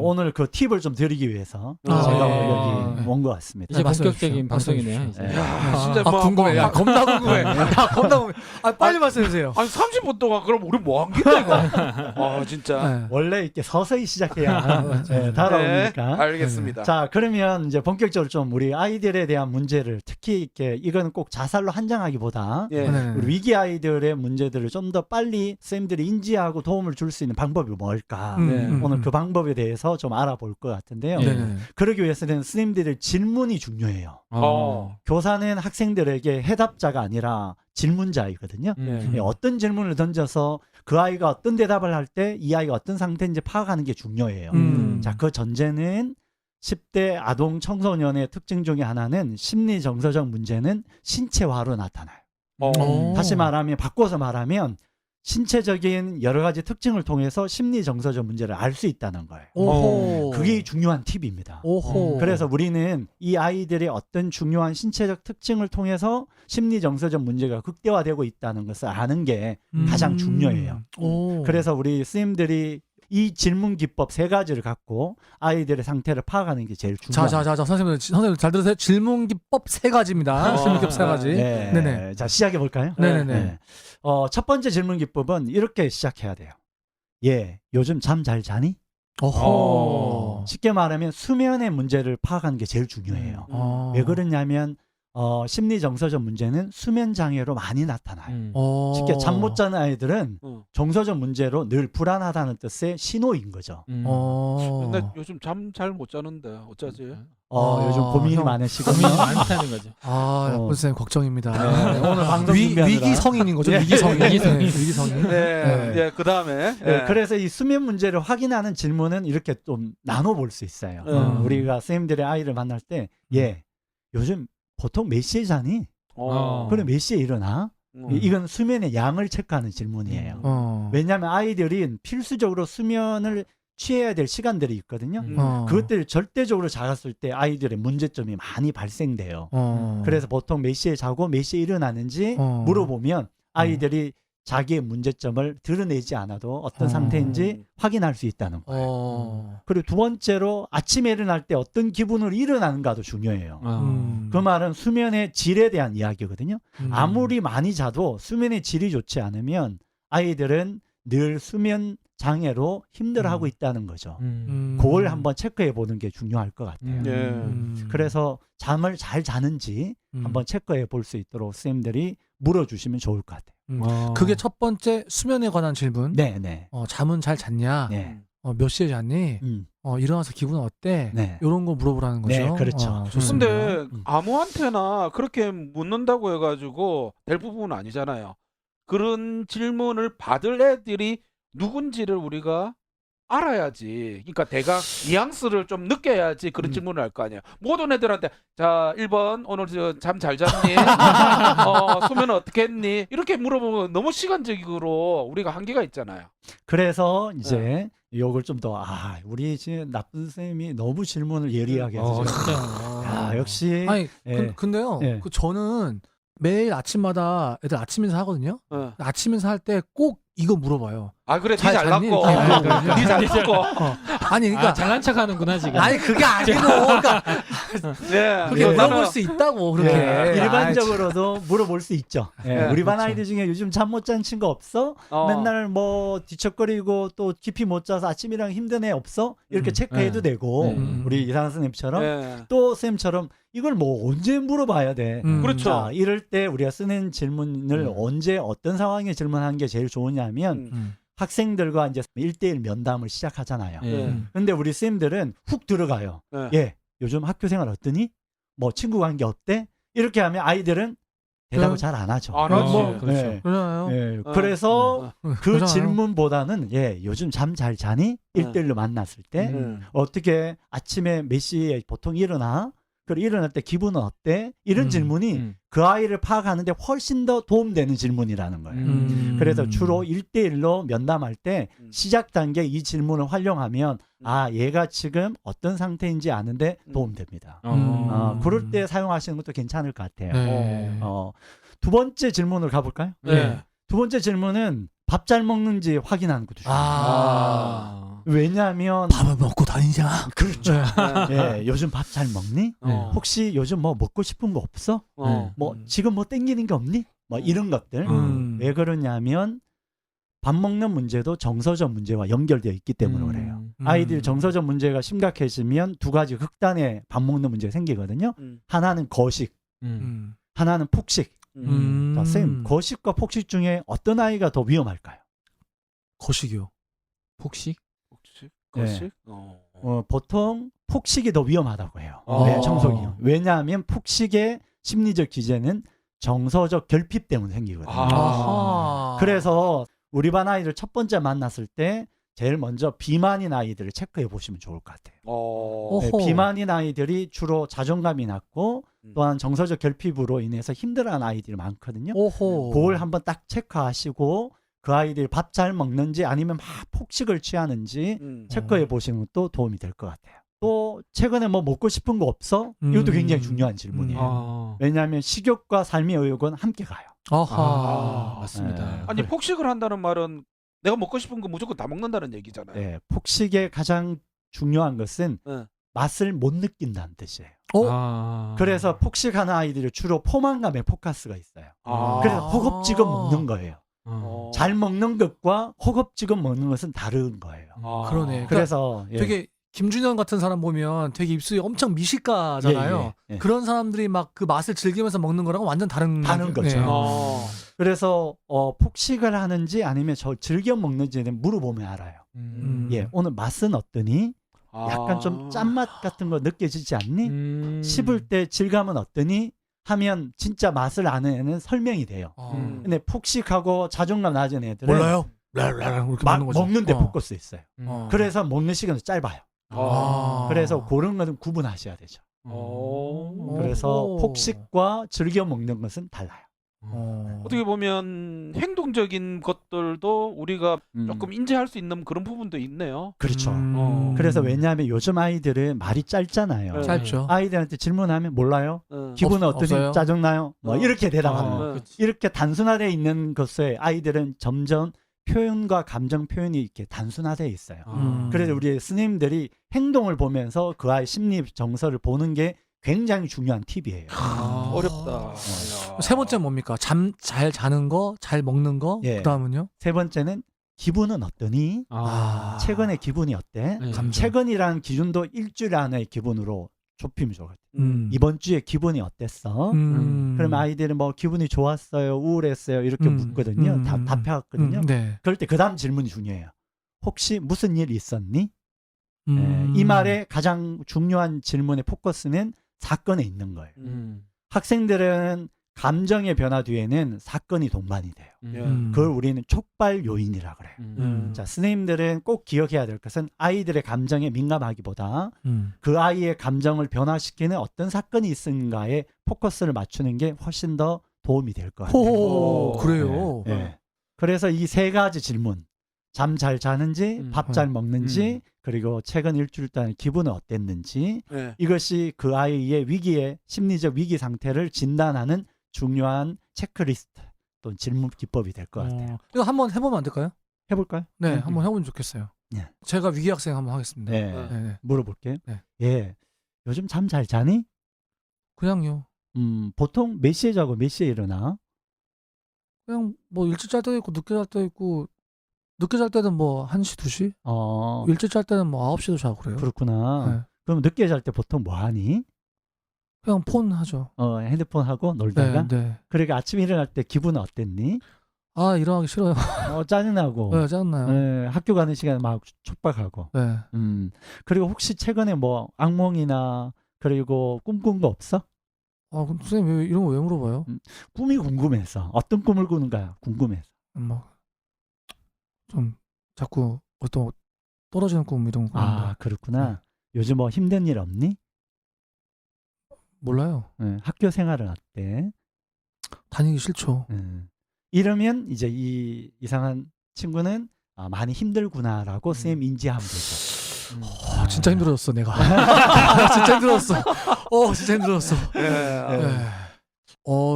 오늘 그 팁을 좀 드리기 위해서 제가 여기 온 것 같습니다. 이제 본격적인 방송이네요. 이제. 야, 진짜 뭐 궁금해. 야, 겁나 궁금해. 야, 겁나 궁금해. 빨리 말씀해 주세요. 아니 30분 동안 그럼 우리 뭐 한 건데 이거? 진짜. 네. 원래 이렇게 서서히 시작해야 다가오니까. 알겠습니다. 자, 그러면 이제 본격적으로 좀 우리 아이들에 대한 문제를 특히 이렇게 이거는 꼭 자살로 한정하기보다 우리 위기 아이들의 문제들을 좀 더 빨리 선생님들이 인지하고 도움을 줄 수 있는 방법이 뭘까? 오늘 그 방법에 대해서 좀 알아볼 것 같은데요. 그러기 위해서는 선생님들의 질문이 중요해요. 교사는 학생들에게 해답자가 아니라 질문자이거든요. 어떤 질문을 던져서 그 아이가 어떤 대답을 할 때 이 아이가 어떤 상태인지 파악하는 게 중요해요. 자, 그 전제는 10대 아동 청소년의 특징 중에 하나는 심리 정서적 문제는 신체화로 나타나요. 다시 말하면 바꿔서 말하면 신체적인 여러 가지 특징을 통해서 심리 정서적 문제를 알 수 있다는 거예요. 오호. 그게 중요한 팁입니다. 오호. 그래서 우리는 이 아이들의 어떤 중요한 신체적 특징을 통해서 심리 정서적 문제가 극대화되고 있다는 것을 아는 게 가장 중요해요. 그래서 우리 선생님들이 이 질문 기법 3가지를 갖고 아이들의 상태를 파악하는 게 제일 중요합니다. 자, 선생님 잘 들으세요. 질문 기법 3가지입니다. 질문 기법 3가지. 네. 네네. 자, 시작해 볼까요? 네네네. 첫 번째 질문 기법은 이렇게 시작해야 돼요. 예, 요즘 잠 잘 자니? 쉽게 말하면 수면의 문제를 파악하는 게 제일 중요해요. 왜 그러냐면 심리 정서적 문제는 수면 장애로 많이 나타나요. 쉽게 잠 못 자는 아이들은 정서적 문제로 늘 불안하다는 뜻의 신호인 거죠. 근데 요즘 잠 잘 못 자는데 어쩌지? 요즘 고민이 많으시고 고민이 많다는 거죠. 나쁜 선생님 걱정입니다. 네, 오늘 방송 준비하느라. 위기 성인인 거죠? 위기 성인. 위기 성인. 네. 그다음에 그래서 이 수면 문제를 확인하는 질문은 이렇게 좀 나눠볼 수 있어요. 우리가 선생님들의 아이를 만날 때 요즘 보통 몇 시에 자니? 그래 몇 시에 일어나? 이건 수면의 양을 체크하는 질문이에요. 왜냐하면 아이들이 필수적으로 수면을 취해야 될 시간들이 있거든요. 그것들을 절대적으로 작았을 때 아이들의 문제점이 많이 발생돼요. 그래서 보통 몇 시에 자고 몇 시에 일어나는지 물어보면 아이들이 자기의 문제점을 드러내지 않아도 어떤 상태인지 확인할 수 있다는 거예요. 그리고 두 번째로 아침에 일어날 때 어떤 기분으로 일어나는가도 중요해요. 그 말은 수면의 질에 대한 이야기거든요. 아무리 많이 자도 수면의 질이 좋지 않으면 아이들은 늘 수면 장애로 힘들어하고 있다는 거죠. 그걸 한번 체크해 보는 게 중요할 것 같아요. 그래서 잠을 잘 자는지 한번 체크해 볼 수 있도록 선생님들이 물어주시면 좋을 것 같아요. 그게 첫 번째 수면에 관한 질문. 네네. 잠은 잘 잤냐? 네. 몇 시에 잤니? 일어나서 기분은 어때? 네. 이런 거 물어보라는 거죠. 네, 그렇죠. 좋습니다. 근데 아무한테나 그렇게 묻는다고 해가지고 될 부분은 아니잖아요. 그런 질문을 받을 애들이 누군지를 우리가 알아야지. 그러니까 대강 뉘앙스를 좀 느껴야지 그런 질문을 할 거 아니에요. 모든 애들한테 자 1번 오늘 잠 잘 잤니? 수면은 어떻게 했니? 이렇게 물어보면 너무 시간적으로 우리가 한계가 있잖아요. 그래서 이제 이걸 좀 더 우리 지금 나쁜 선생님이 너무 질문을 예리하게 해서 역시 아니 근데요. 저는 매일 아침마다 애들 아침 인사 하거든요. 아침 인사 할 때 꼭 이거 물어봐요. 그래, 니 잘났고, 니 잘났고. 아니, 그러니까 잘난 척하는구나 지금. 아니 그게 아니고, 그러니까 그게 물어볼 수 있다고 그렇게. 일반적으로도 물어볼 수 있죠. 우리 반 아이들 중에 요즘 잠 못 잔 친구 없어? 맨날 뭐 뒤척거리고 또 깊이 못 자서 아침이랑 힘든 애 없어? 이렇게 체크해도 되고, 우리 이상한 선생님처럼 또 선생님처럼 이걸 뭐 언제 물어봐야 돼? 그렇죠. 자, 이럴 때 우리가 쓰는 질문을 언제 어떤 상황에 질문하는 게 제일 좋으냐면 학생들과 이제 1대1 면담을 시작하잖아요. 예. 근데 우리 선생님들은 훅 들어가요. 네. 예, 요즘 학교 생활 어떠니? 뭐 친구 관계 어때? 이렇게 하면 아이들은 대답을 잘 안 하죠. 안 하지. 그렇죠. 예. 그러나요? 예, 그래서 그 그러잖아요. 질문보다는 예, 요즘 잠 잘 자니? 1대1로 만났을 때 어떻게 아침에 몇 시에 보통 일어나? 그리고 일어날 때 기분은 어때? 이런 질문이 그 아이를 파악하는데 훨씬 더 도움되는 질문이라는 거예요. 그래서 주로 1대1로 면담할 때 시작 단계 이 질문을 활용하면 아, 얘가 지금 어떤 상태인지 아는데 도움됩니다. 그럴 때 사용하시는 것도 괜찮을 것 같아요. 네. 두 번째 질문으로 가볼까요? 네. 두 번째 질문은 밥 잘 먹는지 확인하는 것도 중요해요. 왜냐하면 밥을 먹고 다니냐? 그렇죠. 예, 요즘 밥 잘 먹니? 혹시 요즘 뭐 먹고 싶은 거 없어? 뭐 지금 뭐 땡기는 게 없니? 뭐 이런 것들. 왜 그러냐면 밥 먹는 문제도 정서적 문제와 연결되어 있기 때문에 그래요. 아이들 정서적 문제가 심각해지면 두 가지 극단의 밥 먹는 문제가 생기거든요. 하나는 거식, 하나는 폭식. 자, 쌤, 거식과 폭식 중에 어떤 아이가 더 위험할까요? 거식이요. 폭식? 거식? 보통 폭식이 더 위험하다고 해요. 아. 네, 청소기요. 왜냐하면 폭식의 심리적 기제는 정서적 결핍 때문에 생기거든요. 아하. 그래서 우리 반 아이들 첫 번째 만났을 때 제일 먼저 비만인 아이들을 체크해 보시면 좋을 것 같아요. 네, 어허. 비만인 아이들이 주로 자존감이 낮고 또한 정서적 결핍으로 인해서 힘들어하는 아이들이 많거든요. 오호. 그걸 한번 딱 체크하시고 그 아이들이 밥 잘 먹는지 아니면 막 폭식을 취하는지 체크해 보시는 것도 도움이 될 것 같아요. 또 최근에 뭐 먹고 싶은 거 없어? 이것도 굉장히 중요한 질문이에요. 왜냐하면 식욕과 삶의 의욕은 함께 가요. 아하. 맞습니다. 네. 아니 폭식을 한다는 말은 내가 먹고 싶은 거 무조건 다 먹는다는 얘기잖아요. 네, 폭식의 가장 중요한 것은 네. 맛을 못 느낀다는 뜻이에요. 어? 그래서 폭식하는 아이들이 주로 포만감에 포커스가 있어요. 아. 그래서 허겁지겁 먹는 거예요. 잘 먹는 것과 허겁지겁 먹는 것은 다른 거예요. 그러네. 그러니까 그래서 예. 되게 김준현 같은 사람 보면 되게 입술이 엄청 미식가잖아요. 예, 예. 그런 사람들이 막 그 맛을 즐기면서 먹는 거랑 완전 다른 거죠. 네. 그래서 폭식을 하는지 아니면 저 즐겨 먹는지는 물어보면 알아요. 예, 오늘 맛은 어떠니? 약간 좀 짠맛 같은 거 느껴지지 않니? 씹을 때 질감은 어떠니? 하면 진짜 맛을 아는 애는 설명이 돼요. 근데 폭식하고 자존감 낮은 애들은 몰라요? 이렇게 막 먹는 거죠. 먹는데 포커스 있어요. 어. 그래서 먹는 시간도 짧아요. 아. 그래서 그런 거는 구분하셔야 되죠. 그래서 폭식과 즐겨 먹는 것은 달라요. 어떻게 보면 행동적인 것들도 우리가 조금 인지할 수 있는 그런 부분도 있네요. 그렇죠. 음. 그래서 왜냐하면 요즘 아이들은 말이 짧잖아요. 네. 짧죠. 아이들한테 질문하면 몰라요. 기분은 어떠니? 없어요? 짜증나요? 뭐 이렇게 대답하는 거예요. 네. 이렇게 단순화되어 있는 것에 아이들은 점점 표현과 감정 표현이 이렇게 단순화되어 있어요. 그래서 우리 스님들이 행동을 보면서 그 아이 심리 정서를 보는 게 굉장히 중요한 팁이에요. 어렵다. 세 번째 뭡니까? 잠 잘 자는 거, 잘 먹는 거. 예. 그다음은요? 세 번째는 기분은 어떠니? 최근에 기분이 어때? 네. 최근이라는 기준도 일주일 안의 기분으로 좁히면 좋을 것 같아요. 이번 주에 기분이 어땠어? 그럼 아이들은 뭐 기분이 좋았어요, 우울했어요 이렇게 묻거든요. 답해왔거든요. 네. 그럴 때 그 다음 질문이 중요해요. 혹시 무슨 일 있었니? 이 말의 가장 중요한 질문의 포커스는 사건에 있는 거예요. 학생들은 감정의 변화 뒤에는 사건이 동반이 돼요. 그걸 우리는 촉발 요인이라 그래요. 자, 선생님들은 꼭 기억해야 될 것은 아이들의 감정에 민감하기보다 그 아이의 감정을 변화시키는 어떤 사건이 있는가에 포커스를 맞추는 게 훨씬 더 도움이 될 것 같아요. 오, 그래요. 네, 네. 그래서 이 세 가지 질문, 잠 잘 자는지, 밥 잘 먹는지, 그리고 최근 일주일 동안 기분은 어땠는지, 네. 이것이 그 아이의 위기의 심리적 위기 상태를 진단하는 중요한 체크리스트 또는 질문 기법이 될 것 같아요. 이거 한번 해보면 안 될까요? 해볼까요? 네, 한번 해보면 좋겠어요. 네. 제가 위기 학생 한번 하겠습니다. 네. 네, 네. 물어볼게요. 네. 예, 요즘 잠 잘 자니? 그냥요. 보통 몇 시에 자고 몇 시에 일어나? 그냥 뭐 일찍 잘 때도 있고 늦게 잘 때도 있고 늦게 잘 때는 뭐 1시, 2시? 일찍 잘 때는 뭐 9시도 자고 그래요. 그렇구나. 네. 그럼 늦게 잘 때 보통 뭐 하니? 그냥 폰 하죠. 핸드폰 하고 놀다가? 네. 그러니까 아침에 일어날 때 기분은 어땠니? 아, 일어나기 싫어요. 짜증나고. 네, 짜증나요. 네, 학교 가는 시간에 막 촉박하고. 네. 그리고 혹시 최근에 뭐 악몽이나 그리고 꿈꾼 거 없어? 아, 그럼 선생님 왜 이런 거 왜 물어봐요? 꿈이 궁금해서. 어떤 꿈을 꾸는가 궁금해서. 좀 자꾸 어떤 떨어지는 꿈 이런 거. 아, 그렇구나. 요즘 뭐 힘든 일 없니? 몰라요. 학교 생활은 어때? 다니기 싫죠. 이러면 이제 이 이상한 친구는 많이 힘들구나라고 쌤 인지하면 되죠. 진짜 힘들어졌어 내가. 진짜 힘들었어. 진짜 힘들었어.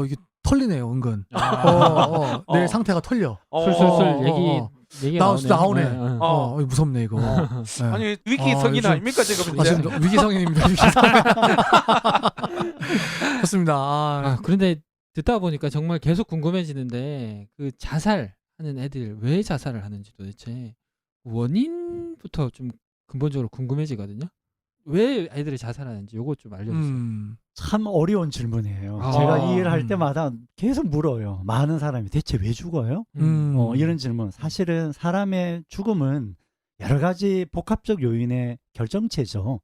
이게 털리네요 은근. 내 상태가 털려. 술술술 얘기 나오네. 무섭네 이거. 아니 위기성인 아닙니까 지금 이제? 지금 위기성인입니다. 위기성인. 좋습니다. 그런데 듣다 보니까 정말 계속 궁금해지는데 그 자살하는 애들 왜 자살을 하는지 도대체 원인부터 좀 근본적으로 궁금해지거든요. 왜 애들이 자살하는지 요거 좀 알려주세요. 참 어려운 질문이에요. 제가 이 일을 할 때마다 계속 물어요. 많은 사람이 대체 왜 죽어요? 이런 질문. 사실은 사람의 죽음은 여러 가지 복합적 요인의 결정체죠.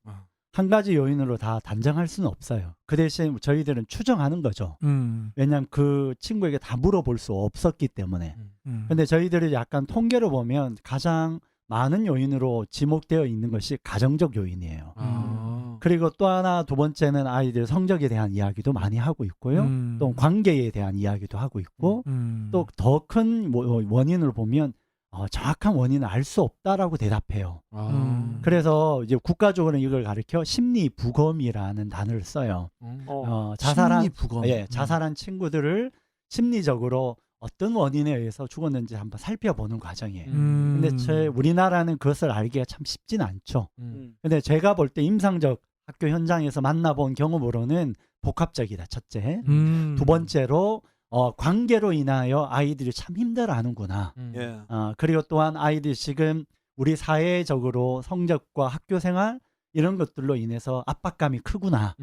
한 가지 요인으로 다 단정할 수는 없어요. 그 대신 저희들은 추정하는 거죠. 왜냐하면 그 친구에게 다 물어볼 수 없었기 때문에. 근데 저희들이 약간 통계로 보면 가장 많은 요인으로 지목되어 있는 것이 가정적 요인이에요. 그리고 또 하나 두 번째는 아이들 성적에 대한 이야기도 많이 하고 있고요. 또 관계에 대한 이야기도 하고 있고 또 더 큰 원인을 보면 정확한 원인을 알 수 없다라고 대답해요. 그래서 이제 국가적으로는 이걸 가리켜 심리 부검이라는 단어를 써요. 자살한 심리 부검. 자살한 친구들을 심리적으로 어떤 원인에 의해서 죽었는지 한번 살펴보는 과정이에요. 근데 우리나라는 그것을 알기가 참 쉽진 않죠. 근데 제가 볼 때 임상적 학교 현장에서 만나본 경험으로는 복합적이다. 첫째. 두 번째로 관계로 인하여 아이들이 참 힘들어하는구나. 그리고 또한 아이들이 지금 우리 사회적으로 성적과 학교 생활 이런 것들로 인해서 압박감이 크구나.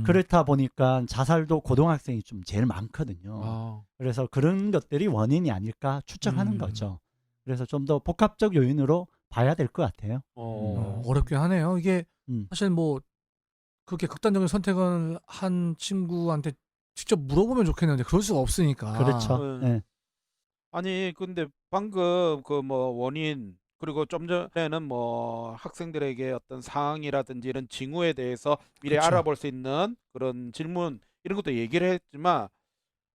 그렇다 보니까 자살도 고등학생이 좀 제일 많거든요. 그래서 그런 것들이 원인이 아닐까 추정하는 거죠. 그래서 좀 더 복합적 요인으로 봐야 될 것 같아요. 어렵긴 하네요. 이게 사실 뭐 그렇게 극단적인 선택을 한 친구한테 직접 물어보면 좋겠는데 그럴 수가 없으니까. 그렇죠. 네. 아니 근데 방금 그 뭐 원인 그리고 좀 전에는 뭐 학생들에게 어떤 상황이라든지 이런 징후에 대해서 미리 그쵸. 알아볼 수 있는 그런 질문 이런 것도 얘기를 했지만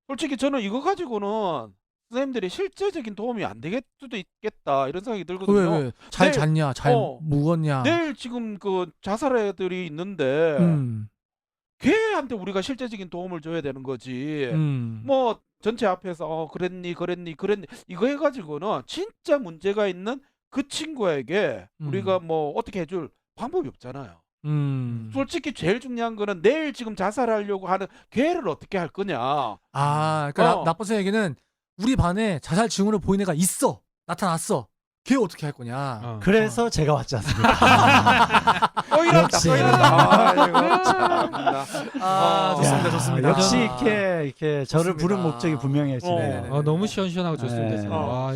솔직히 저는 이거 가지고는 선생님들이 실제적인 도움이 안 되겠 수도 있겠다 이런 생각이 들거든요. 왜? 잘 내일, 잤냐? 잘 묵었냐? 내일 지금 그 자살 애들이 있는데 걔한테 우리가 실제적인 도움을 줘야 되는 거지. 뭐 전체 앞에서 그랬니 이거 해가지고는 진짜 문제가 있는 그 친구에게 우리가 뭐 어떻게 해줄 방법이 없잖아요. 솔직히 제일 중요한 거는 내일 지금 자살하려고 하는 걔를 어떻게 할 거냐. 그러니까 나쁜 얘기는 우리 반에 자살 징후를 보이는 애가 있어. 나타났어. 걔 어떻게 할 거냐. 그래서 제가 왔지 않습니까? 역시. 좋습니다. 역시 이렇게 저를 부른 목적이 분명해지네. 너무 시원시원하고 좋습니다.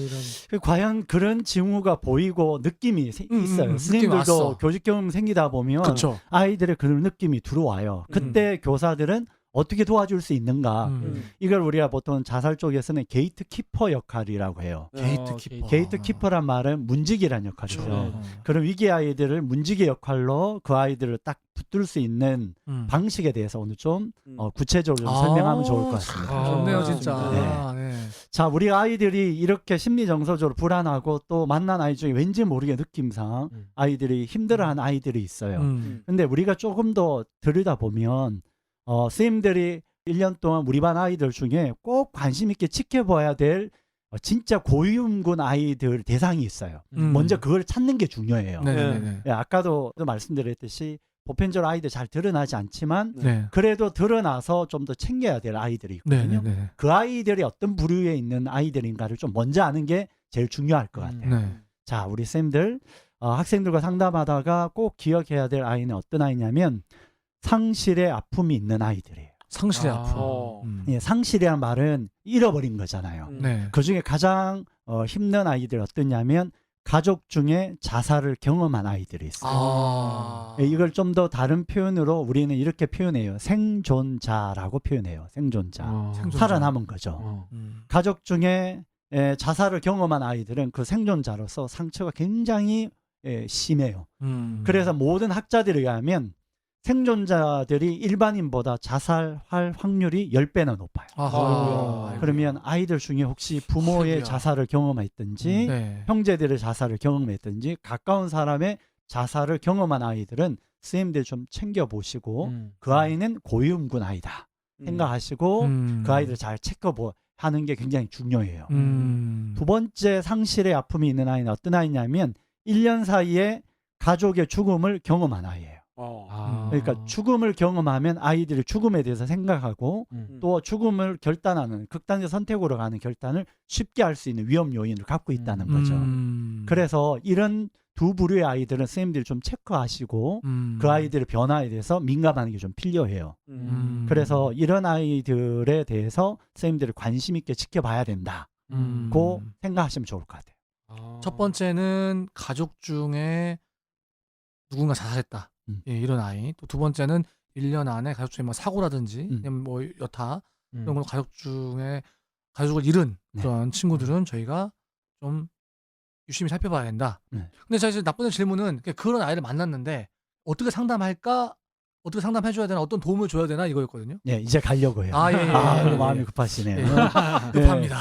과연 그런 징후가 보이고 느낌이 있어요. 선생님들도 교직 경험 생기다 보면 그쵸. 아이들의 그런 느낌이 들어와요. 그때 교사들은 어떻게 도와줄 수 있는가. 이걸 우리가 보통 자살 쪽에서는 게이트 키퍼 역할이라고 해요. 게이트 키퍼란 말은 문지기란 역할이죠. 그렇죠. 그런 위기 아이들을 문지기 역할로 그 아이들을 딱 붙들 수 있는 방식에 대해서 오늘 좀 구체적으로 좀 설명하면 좋을 것 같습니다. 좋네요 진짜. 네. 자, 우리 아이들이 이렇게 심리정서적으로 불안하고 또 만난 아이 중에 왠지 모르게 느낌상 아이들이 힘들어하는 아이들이 있어요. 근데 우리가 조금 더 들여다보면 선생님들이 1년 동안 우리 반 아이들 중에 꼭 관심 있게 지켜봐야 될 진짜 고위험군 아이들 대상이 있어요. 먼저 그걸 찾는 게 중요해요. 아까도 말씀드렸듯이 보편적으로 아이들 잘 드러나지 않지만 그래도 드러나서 좀 더 챙겨야 될 아이들이 있거든요. 그 아이들이 어떤 부류에 있는 아이들인가를 좀 먼저 아는 게 제일 중요할 것 같아요. 자, 우리 쌤들 학생들과 상담하다가 꼭 기억해야 될 아이는 어떤 아이냐면 상실의 아픔이 있는 아이들이에요. 상실의 아픔. 예, 상실이란 말은 잃어버린 거잖아요. 네. 그 중에 가장 힘든 아이들이 어떠냐면 가족 중에 자살을 경험한 아이들이 있어요. 예, 이걸 좀 더 다른 표현으로 우리는 이렇게 표현해요. 생존자라고 표현해요. 생존자. 살아남은 거죠. 가족 중에 자살을 경험한 아이들은 그 생존자로서 상처가 굉장히 심해요. 그래서 모든 학자들에 의하면 생존자들이 일반인보다 자살할 확률이 10배나 높아요. 그러면 아이들 중에 혹시 부모의 자살을 경험했든지 네. 형제들의 자살을 경험했든지 가까운 사람의 자살을 경험한 아이들은 선생님들 좀 챙겨보시고 그 아이는 고위험군 아이다 생각하시고 그 아이들을 잘 체크하는 게 굉장히 중요해요. 두 번째 상실의 아픔이 있는 아이는 어떤 아이냐면 1년 사이에 가족의 죽음을 경험한 아이예요. 그러니까 죽음을 경험하면 아이들이 죽음에 대해서 생각하고 또 죽음을 결단하는 극단적 선택으로 가는 결단을 쉽게 할 수 있는 위험 요인을 갖고 있다는 거죠. 그래서 이런 두 부류의 아이들은 선생님들이 좀 체크하시고 그 아이들의 변화에 대해서 민감하는 게 좀 필요해요. 그래서 이런 아이들에 대해서 선생님들이 관심 있게 지켜봐야 된다고 생각하시면 좋을 것 같아요. 첫 번째는 가족 중에 누군가 자살했다. 예, 이런 아이. 또 두 번째는 1년 안에 가족 중에 뭐 사고라든지 아니면 뭐 여타 이런 걸 가족 중에 가족을 잃은 그런 친구들은 저희가 좀 유심히 살펴봐야 된다. 근데 제가 이제 나쁜 질문은 그런 아이를 만났는데 어떻게 상담할까? 어떻게 상담해줘야 되나? 어떤 도움을 줘야 되나? 이거였거든요. 네, 이제 가려고요. 마음이 급하시네요. 급합니다.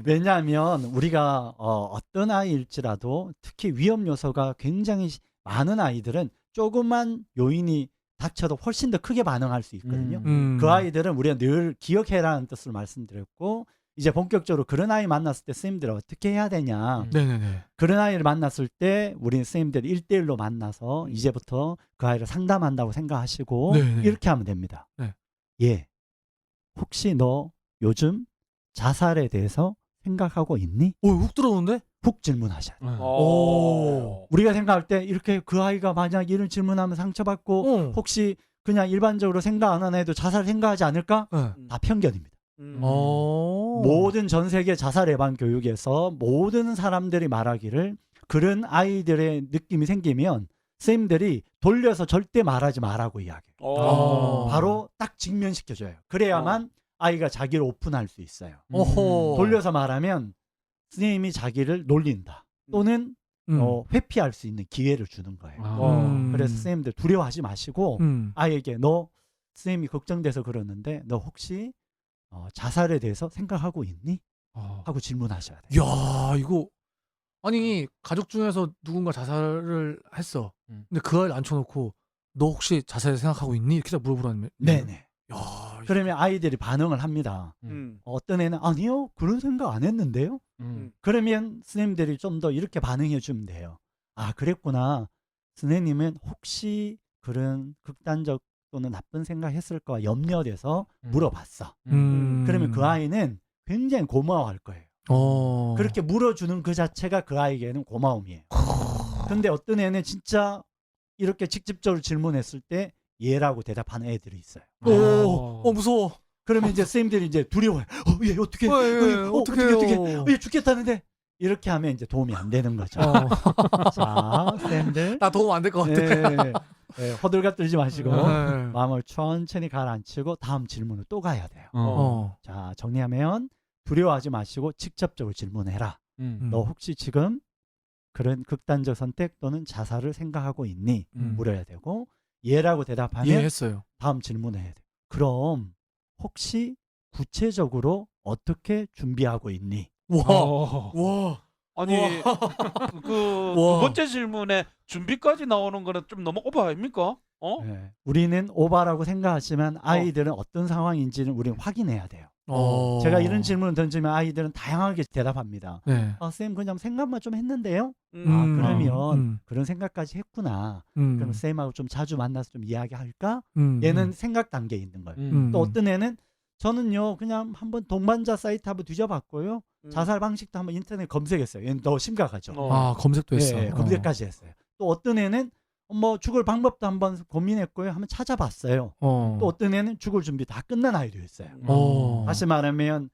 왜냐하면 우리가 어떤 아이일지라도 특히 위험 요소가 굉장히 많은 아이들은 조그만 요인이 닥쳐도 훨씬 더 크게 반응할 수 있거든요. 그 아이들은 우리가 늘 기억해라는 뜻으로 말씀드렸고 이제 본격적으로 그런 아이 만났을 때 선생님들이 어떻게 해야 되냐. 네네네. 그런 아이를 만났을 때 우리 선생님들이 1대1로 만나서 이제부터 그 아이를 상담한다고 생각하시고 네네. 이렇게 하면 됩니다. 네. 예, 혹시 너 요즘 자살에 대해서 생각하고 있니? 오, 훅 들어오는데? 훅 질문하셔야 돼요. 오. 우리가 생각할 때 이렇게 그 아이가 만약 이런 질문하면 상처받고 혹시 그냥 일반적으로 생각 안 해도 자살 생각하지 않을까? 다 편견입니다. 모든 전 세계 자살 예방 교육에서 모든 사람들이 말하기를 그런 아이들의 느낌이 생기면 선생님들이 돌려서 절대 말하지 말라고 이야기해요. 바로 딱 직면시켜줘요. 그래야만 아이가 자기를 오픈할 수 있어요. 돌려서 말하면 선생님이 자기를 놀린다 또는 회피할 수 있는 기회를 주는 거예요. 그래서 선생님들 두려워하지 마시고 아이에게 너 선생님이 걱정돼서 그러는데 너 혹시 자살에 대해서 생각하고 있니? 하고 질문하셔야 돼요. 야, 이거 아니 가족 중에서 누군가 자살을 했어. 근데 그 아이를 앉혀놓고 너 혹시 자살을 생각하고 있니? 이렇게 물어보라는. 네네. 야, 그러면 아이들이 반응을 합니다. 어떤 애는 아니요 그런 생각 안 했는데요. 그러면 선생님들이 좀 더 이렇게 반응해 주면 돼요. 아 그랬구나. 선생님은 혹시 그런 극단적 또는 나쁜 생각 했을까 염려돼서 물어봤어. 그러면 그 아이는 굉장히 고마워할 거예요. 그렇게 물어주는 그 자체가 그 아이에게는 고마움이에요. 근데 어떤 애는 진짜 이렇게 직접적으로 질문했을 때 예라고 대답하는 애들이 있어요. 무서워. 그러면 이제 선생님들이 이제 두려워요. 얘 어떻게? 어떻게? 얘 죽겠다는데 이렇게 하면 이제 도움이 안 되는 거죠. 자, 선생님들. 나 도움 안 될 것 같아. 호들갑 떨지 마시고 마음을 천천히 가라앉히고 다음 질문을 또 가야 돼요. 자, 정리하면 두려워하지 마시고 직접적으로 질문해라. 너 혹시 지금 그런 극단적 선택 또는 자살을 생각하고 있니? 물어야 되고 예라고 대답하면 이해했어요. 다음 질문해야 돼요. 그럼 혹시 구체적으로 어떻게 준비하고 있니? 와. 아니 그 두 번째 질문에 준비까지 나오는 거는 좀 너무 오버 아닙니까? 네. 우리는 오바라고 생각하지만 아이들은 어떤 상황인지는 우리는 확인해야 돼요. 제가 이런 질문을 던지면 아이들은 다양하게 대답합니다. 네. 쌤 그냥 생각만 좀 했는데요. 그러면 그런 생각까지 했구나. 그럼 쌤하고 좀 자주 만나서 좀 이야기할까? 얘는 생각 단계에 있는 거예요. 또 어떤 애는 저는요 그냥 한번 동반자 사이트 한번 뒤져봤고요. 자살 방식도 한번 인터넷 검색했어요. 얘는 더 심각하죠. 검색도 했어. 검색까지 했어요. 또 어떤 애는 뭐 죽을 방법도 한번 고민했고요. 한번 찾아봤어요. 또 어떤 애는 죽을 준비 다 끝난 아이도 있어요. 다시 말하면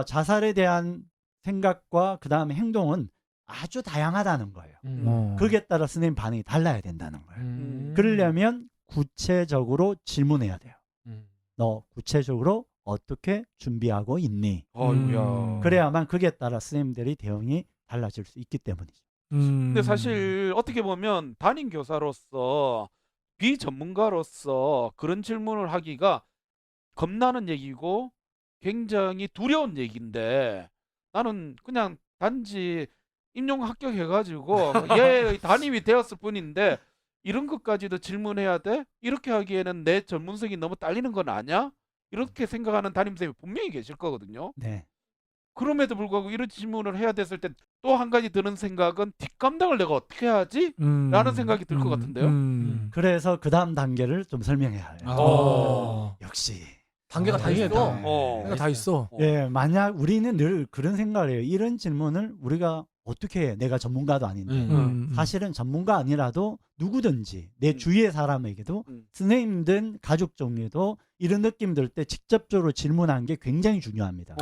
자살에 대한 생각과 그 다음에 행동은 아주 다양하다는 거예요. 거기에 따라 선생님 반응이 달라야 된다는 거예요. 그러려면 구체적으로 질문해야 돼요. 너 구체적으로 어떻게 준비하고 있니? 그래야만 거기에 따라 선생님들이 대응이 달라질 수 있기 때문이죠. 근데 사실 어떻게 보면 담임 교사로서 비전문가로서 그런 질문을 하기가 겁나는 얘기고 굉장히 두려운 얘기인데 나는 그냥 단지 임용 합격해가지고 얘 담임이 되었을 뿐인데 이런 것까지도 질문해야 돼? 이렇게 하기에는 내 전문성이 너무 딸리는 건 아니야? 이렇게 생각하는 담임쌤이 분명히 계실 거거든요. 네. 그럼에도 불구하고 이런 질문을 해야 됐을 때 또 한 가지 드는 생각은 뒷감당을 내가 어떻게 하지? 라는 생각이 들 것 같은데요. 그래서 그 다음 단계를 좀 설명해야 해요. 역시 단계가 다 있어. 단계가 다 있어. 예, 만약 우리는 늘 그런 생각을 해요. 이런 질문을 우리가 어떻게 해? 내가 전문가도 아닌데. 사실은 전문가 아니라도 누구든지 내 주위의 사람에게도 선생님든 가족 중에도 이런 느낌 들 때 직접적으로 질문하는 게 굉장히 중요합니다.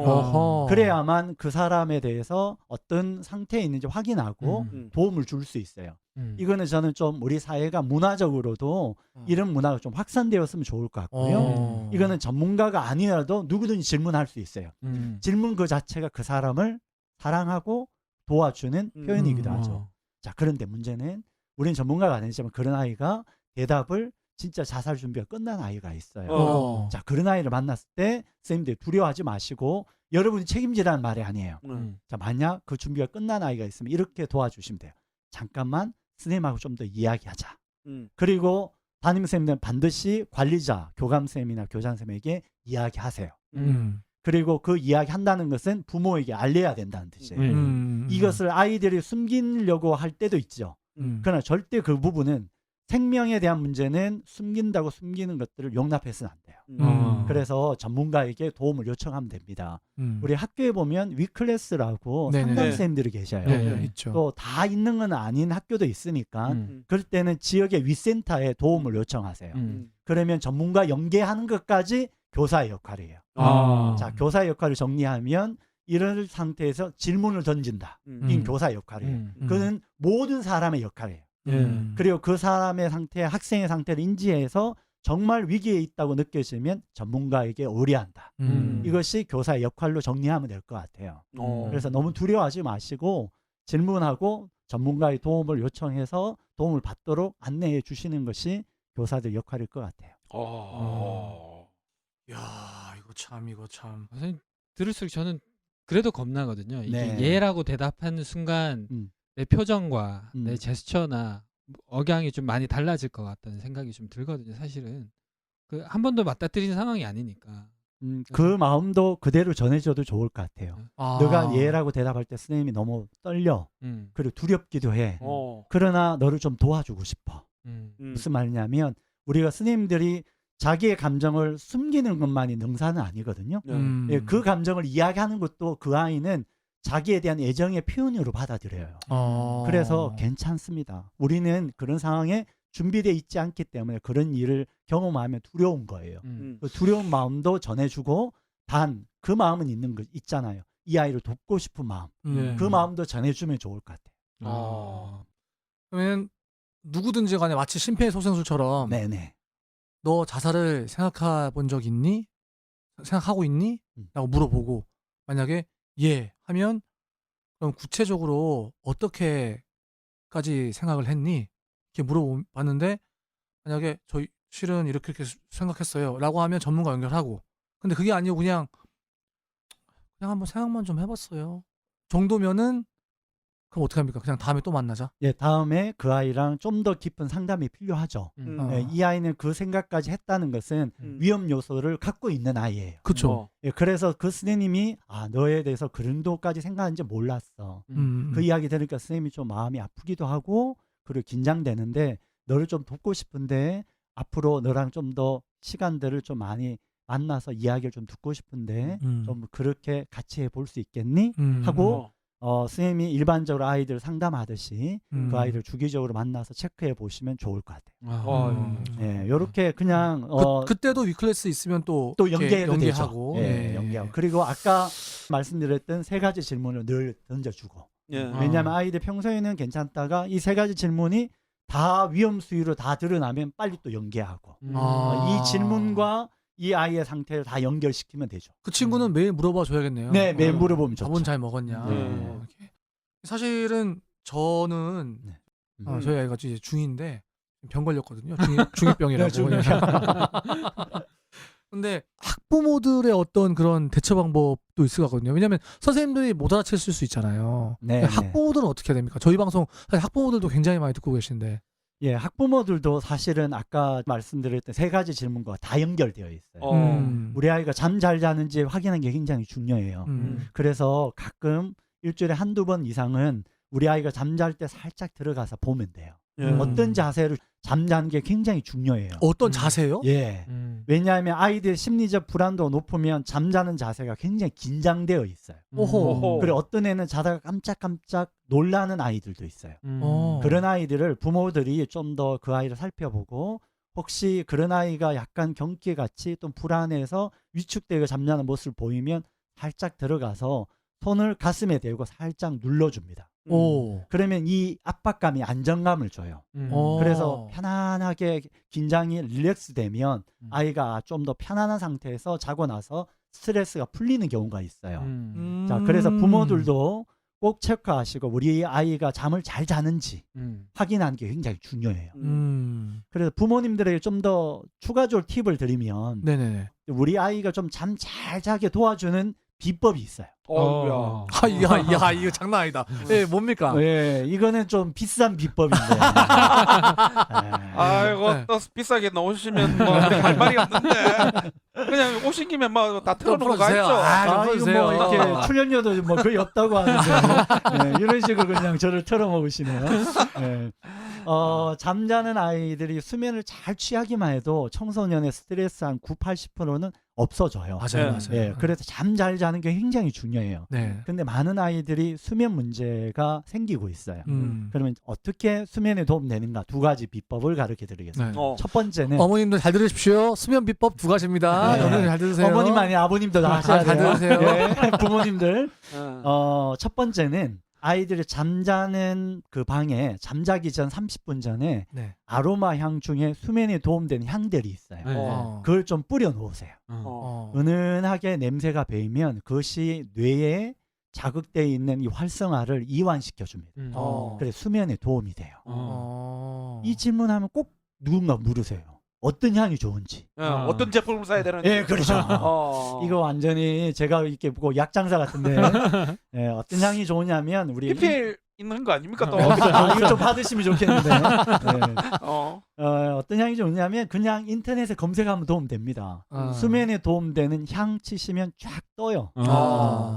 그래야만 그 사람에 대해서 어떤 상태에 있는지 확인하고 도움을 줄 수 있어요. 이거는 저는 좀 우리 사회가 문화적으로도 이런 문화가 좀 확산되었으면 좋을 것 같고요. 이거는 전문가가 아니라도 누구든지 질문할 수 있어요. 질문 그 자체가 그 사람을 사랑하고 도와주는 표현이기도 하죠. 자, 그런데 문제는 우리는 전문가가 아니지만 그런 아이가 대답을 진짜 자살 준비가 끝난 아이가 있어요. 자, 그런 아이를 만났을 때 선생님들 두려워하지 마시고 여러분이 책임지라는 말이 아니에요. 자, 만약 그 준비가 끝난 아이가 있으면 이렇게 도와주시면 돼요. 잠깐만 선생님하고 좀 더 이야기하자. 그리고 담임선생님들은 반드시 관리자, 교감선생님이나 교장선생님에게 이야기하세요. 그리고 그 이야기 한다는 것은 부모에게 알려야 된다는 뜻이에요. 이것을 아이들이 숨기려고 할 때도 있죠. 그러나 절대 그 부분은 생명에 대한 문제는 숨긴다고 숨기는 것들을 용납해서는 안 돼요. 그래서 전문가에게 도움을 요청하면 됩니다. 우리 학교에 보면 위클래스라고 상담선생님들이 계셔요. 또 다 있는 건 아닌 학교도 있으니까 그럴 때는 지역의 위센터에 도움을 요청하세요. 그러면 전문가 연계하는 것까지 교사의 역할이에요. 자, 교사의 역할을 정리하면 이런 상태에서 질문을 던진다. 이게 교사의 역할이에요. 그는 모든 사람의 역할이에요. 그리고 그 사람의 상태, 학생의 상태를 인지해서 정말 위기에 있다고 느껴지면 전문가에게 의뢰한다. 이것이 교사의 역할로 정리하면 될 것 같아요. 그래서 너무 두려워하지 마시고 질문하고 전문가의 도움을 요청해서 도움을 받도록 안내해 주시는 것이 교사들 역할일 것 같아요. 야, 이거 참. 선생님 들을수록 저는 그래도 겁나거든요. 이게 네. 예라고 대답하는 순간 내 표정과 내 제스처나 억양이 좀 많이 달라질 것 같다는 생각이 좀 들거든요. 사실은 그 한 번도 맞닥뜨린 상황이 아니니까. 그 마음도 그대로 전해줘도 좋을 것 같아요. 너가 예라고 대답할 때 선생님이 너무 떨려. 그리고 두렵기도 해. 그러나 너를 좀 도와주고 싶어. 무슨 말이냐면 우리가 선생님들이 자기의 감정을 숨기는 것만이 능사는 아니거든요. 예, 그 감정을 이야기하는 것도 그 아이는 자기에 대한 애정의 표현으로 받아들여요. 그래서 괜찮습니다. 우리는 그런 상황에 준비되어 있지 않기 때문에 그런 일을 경험하면 두려운 거예요. 그 두려운 마음도 전해주고 단 그 마음은 있는 거 있잖아요. 이 아이를 돕고 싶은 마음. 그 마음도 전해주면 좋을 것 같아요. 그러면 누구든지 간에 마치 심폐소생술처럼 네네. 너 자살을 생각해 본 적 있니? 생각하고 있니? 라고 물어보고 만약에 예 하면 그럼 구체적으로 어떻게까지 생각을 했니? 이렇게 물어봤는데 만약에 저 실은 이렇게 생각했어요 라고 하면 전문가 연결하고 근데 그게 아니고 그냥 한번 생각만 좀 해봤어요 정도면은 그럼 어떻게 합니까? 그냥 다음에 또 만나자? 예, 다음에 그 아이랑 좀 더 깊은 상담이 필요하죠. 예, 이 아이는 그 생각까지 했다는 것은 위험 요소를 갖고 있는 아이예요. 그렇죠. 예, 그래서 그 선생님이 너에 대해서 그 정도까지 생각하는지 몰랐어. 그 이야기 들으니까 선생님이 좀 마음이 아프기도 하고 그리고 긴장되는데 너를 좀 돕고 싶은데 앞으로 너랑 좀 더 시간들을 좀 많이 만나서 이야기를 좀 듣고 싶은데 좀 그렇게 같이 해볼 수 있겠니? 하고 선생님이 일반적으로 아이들 상담하듯이 그 아이를 주기적으로 만나서 체크해 보시면 좋을 것 같아요. 예, 요렇게 그냥 그때도 위클래스 있으면 또 연계해도 연계하고 되죠. 예, 연계하고. 그리고 아까 말씀드렸던 3가지 질문을 늘 던져주고. 예. 왜냐하면 아이들 평소에는 괜찮다가 이 3가지 질문이 다 위험 수위로 다 드러나면 빨리 또 연계하고. 이 질문과 이 아이의 상태를 다 연결시키면 되죠. 그 친구는 매일 물어봐 줘야겠네요. 네, 매일 물어보면 좋죠. 밥은 잘 먹었냐. 이렇게. 사실은 저는 저희 아이가 이제 중2인데 병 걸렸거든요. 중2병이라고. 근데 학부모들의 어떤 그런 대처 방법도 있을 것 같거든요. 왜냐하면 선생님들이 못 알아챘을 수 있잖아요. 네, 학부모들은 어떻게 해야 됩니까? 저희 방송 사실 학부모들도 굉장히 많이 듣고 계신데. 예, 학부모들도 사실은 아까 말씀드렸던 3가지 질문과 다 연결되어 있어요. 우리 아이가 잠 잘 자는지 확인하는 게 굉장히 중요해요. 그래서 가끔 일주일에 1-2번 이상은 우리 아이가 잠잘 때 살짝 들어가서 보면 돼요. 어떤 자세를 잠자는 게 굉장히 중요해요. 어떤 자세요? 예. 왜냐하면 아이들 심리적 불안도가 높으면 잠자는 자세가 굉장히 긴장되어 있어요. 그리고 어떤 애는 자다가 깜짝깜짝 놀라는 아이들도 있어요. 그런 아이들을 부모들이 좀 더 그 아이를 살펴보고 혹시 그런 아이가 약간 경기같이 좀 불안해서 위축되고 잠자는 모습을 보이면 살짝 들어가서 손을 가슴에 대고 살짝 눌러줍니다. 그러면 이 압박감이 안정감을 줘요. 그래서 편안하게 긴장이 릴렉스 되면 아이가 좀 더 편안한 상태에서 자고 나서 스트레스가 풀리는 경우가 있어요. 자, 그래서 부모들도 꼭 체크하시고 우리 아이가 잠을 잘 자는지 확인하는 게 굉장히 중요해요. 그래서 부모님들에게 좀 더 추가적으로 팁을 드리면 네네. 우리 아이가 좀 잠 잘 자게 도와주는 비법이 있어요. 야, 이거 장난 아니다. 예, 뭡니까? 예, 이거는 좀 비싼 비법인데. 아이고 또 비싸게 나오시면 뭐 할 말이 없는데 그냥 오신 김에 뭐 다 틀어놓고 가있죠. 이거 뭐 이렇게 출연료도 뭐 거의 없다고 하는데 이런 식으로 그냥 저를 털어먹으시네요. 잠자는 아이들이 수면을 잘 취하기만 해도 청소년의 스트레스 한 90-80%는 없어져요. 맞아요. 예, 그래서 잠 잘 자는 게 굉장히 중요해요. 근데 많은 아이들이 수면 문제가 생기고 있어요. 그러면 어떻게 수면에 도움되는가 2가지 비법을 가르쳐 드리겠습니다. 첫 번째는 어머님들 잘 들으십시오. 수면 비법 2가지입니다. 어머님 잘 들으세요. 어머님만이 아버님도 다 하셔야 돼요. 잘 들으세요. 예, 부모님들. 첫 번째는 아이들이 잠자는 그 방에 잠자기 전 30분 전에 아로마 향 중에 수면에 도움되는 향들이 있어요. 그걸 좀 뿌려 놓으세요. 은은하게 냄새가 배이면 그것이 뇌에 자극되어 있는 이 활성화를 이완시켜 줍니다. 그래서 수면에 도움이 돼요. 이 질문하면 꼭 누군가 물으세요. 어떤 향이 좋은지. 어떤 제품을 써야 되는지. 예, 그렇죠. 이거 완전히 제가 이렇게 보고 약장사 같은데 예, 어떤 향이 좋으냐면 우리 PPL 있는 거 아닙니까 또? 이거 좀 받으시면 좋겠는데. 어떤 향이 좋으냐면 그냥 인터넷에 검색하면 도움 됩니다. 수면에 도움되는 향 치시면 쫙 떠요.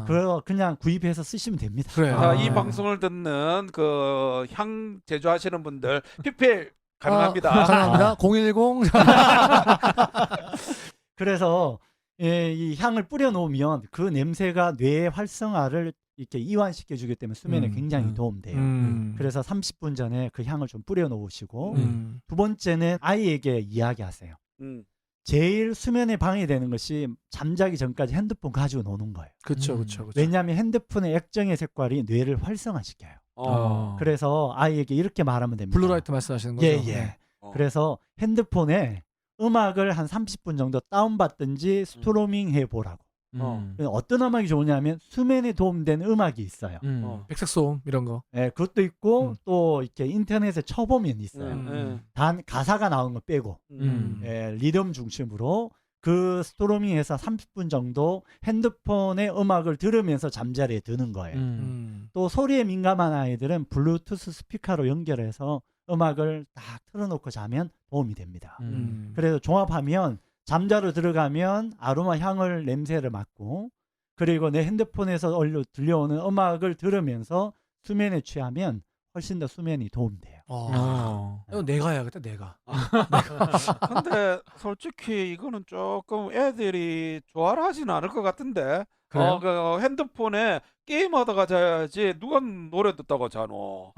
그거 그냥 구입해서 쓰시면 됩니다. 그래요. 이 방송을 듣는 그 향 제조하시는 분들 PPL 가능합니다. 가능합니다. 010. 그래서 이 향을 뿌려 놓으면 그 냄새가 뇌의 활성화를 이렇게 이완시켜 주기 때문에 수면에 굉장히 도움돼요. 그래서 30분 전에 그 향을 좀 뿌려 놓으시고 2번째는 아이에게 이야기하세요. 제일 수면에 방해되는 것이 잠자기 전까지 핸드폰 가지고 노는 거예요. 그렇죠. 왜냐하면 핸드폰의 액정의 색깔이 뇌를 활성화시켜요. 그래서 아이에게 이렇게 말하면 됩니다. 블루라이트 말씀하시는 거죠? 예. 그래서 핸드폰에 음악을 한 30분 정도 다운받든지 스트리밍 해보라고. 어떤 음악이 좋으냐면 수면에 도움되는 음악이 있어요. 백색소음 이런 거. 예, 그것도 있고 또 이렇게 인터넷에 쳐보면 있어요. 단 가사가 나오는 거 빼고 예, 리듬 중심으로 그 스트리밍에서 30분 정도 핸드폰의 음악을 들으면서 잠자리에 드는 거예요. 또 소리에 민감한 아이들은 블루투스 스피커로 연결해서 음악을 딱 틀어놓고 자면 도움이 됩니다. 그래서 종합하면 잠자러 들어가면 아로마 향을 냄새를 맡고 그리고 내 핸드폰에서 들려오는 음악을 들으면서 수면에 취하면 훨씬 더 수면이 도움돼요. 이거 내가 해야겠다. 내가. 근데 솔직히 이거는 조금 애들이 좋아하지는 않을 것 같은데 그래요? 그 핸드폰에 게임하다가 자야지 누가 노래 듣다가 자노.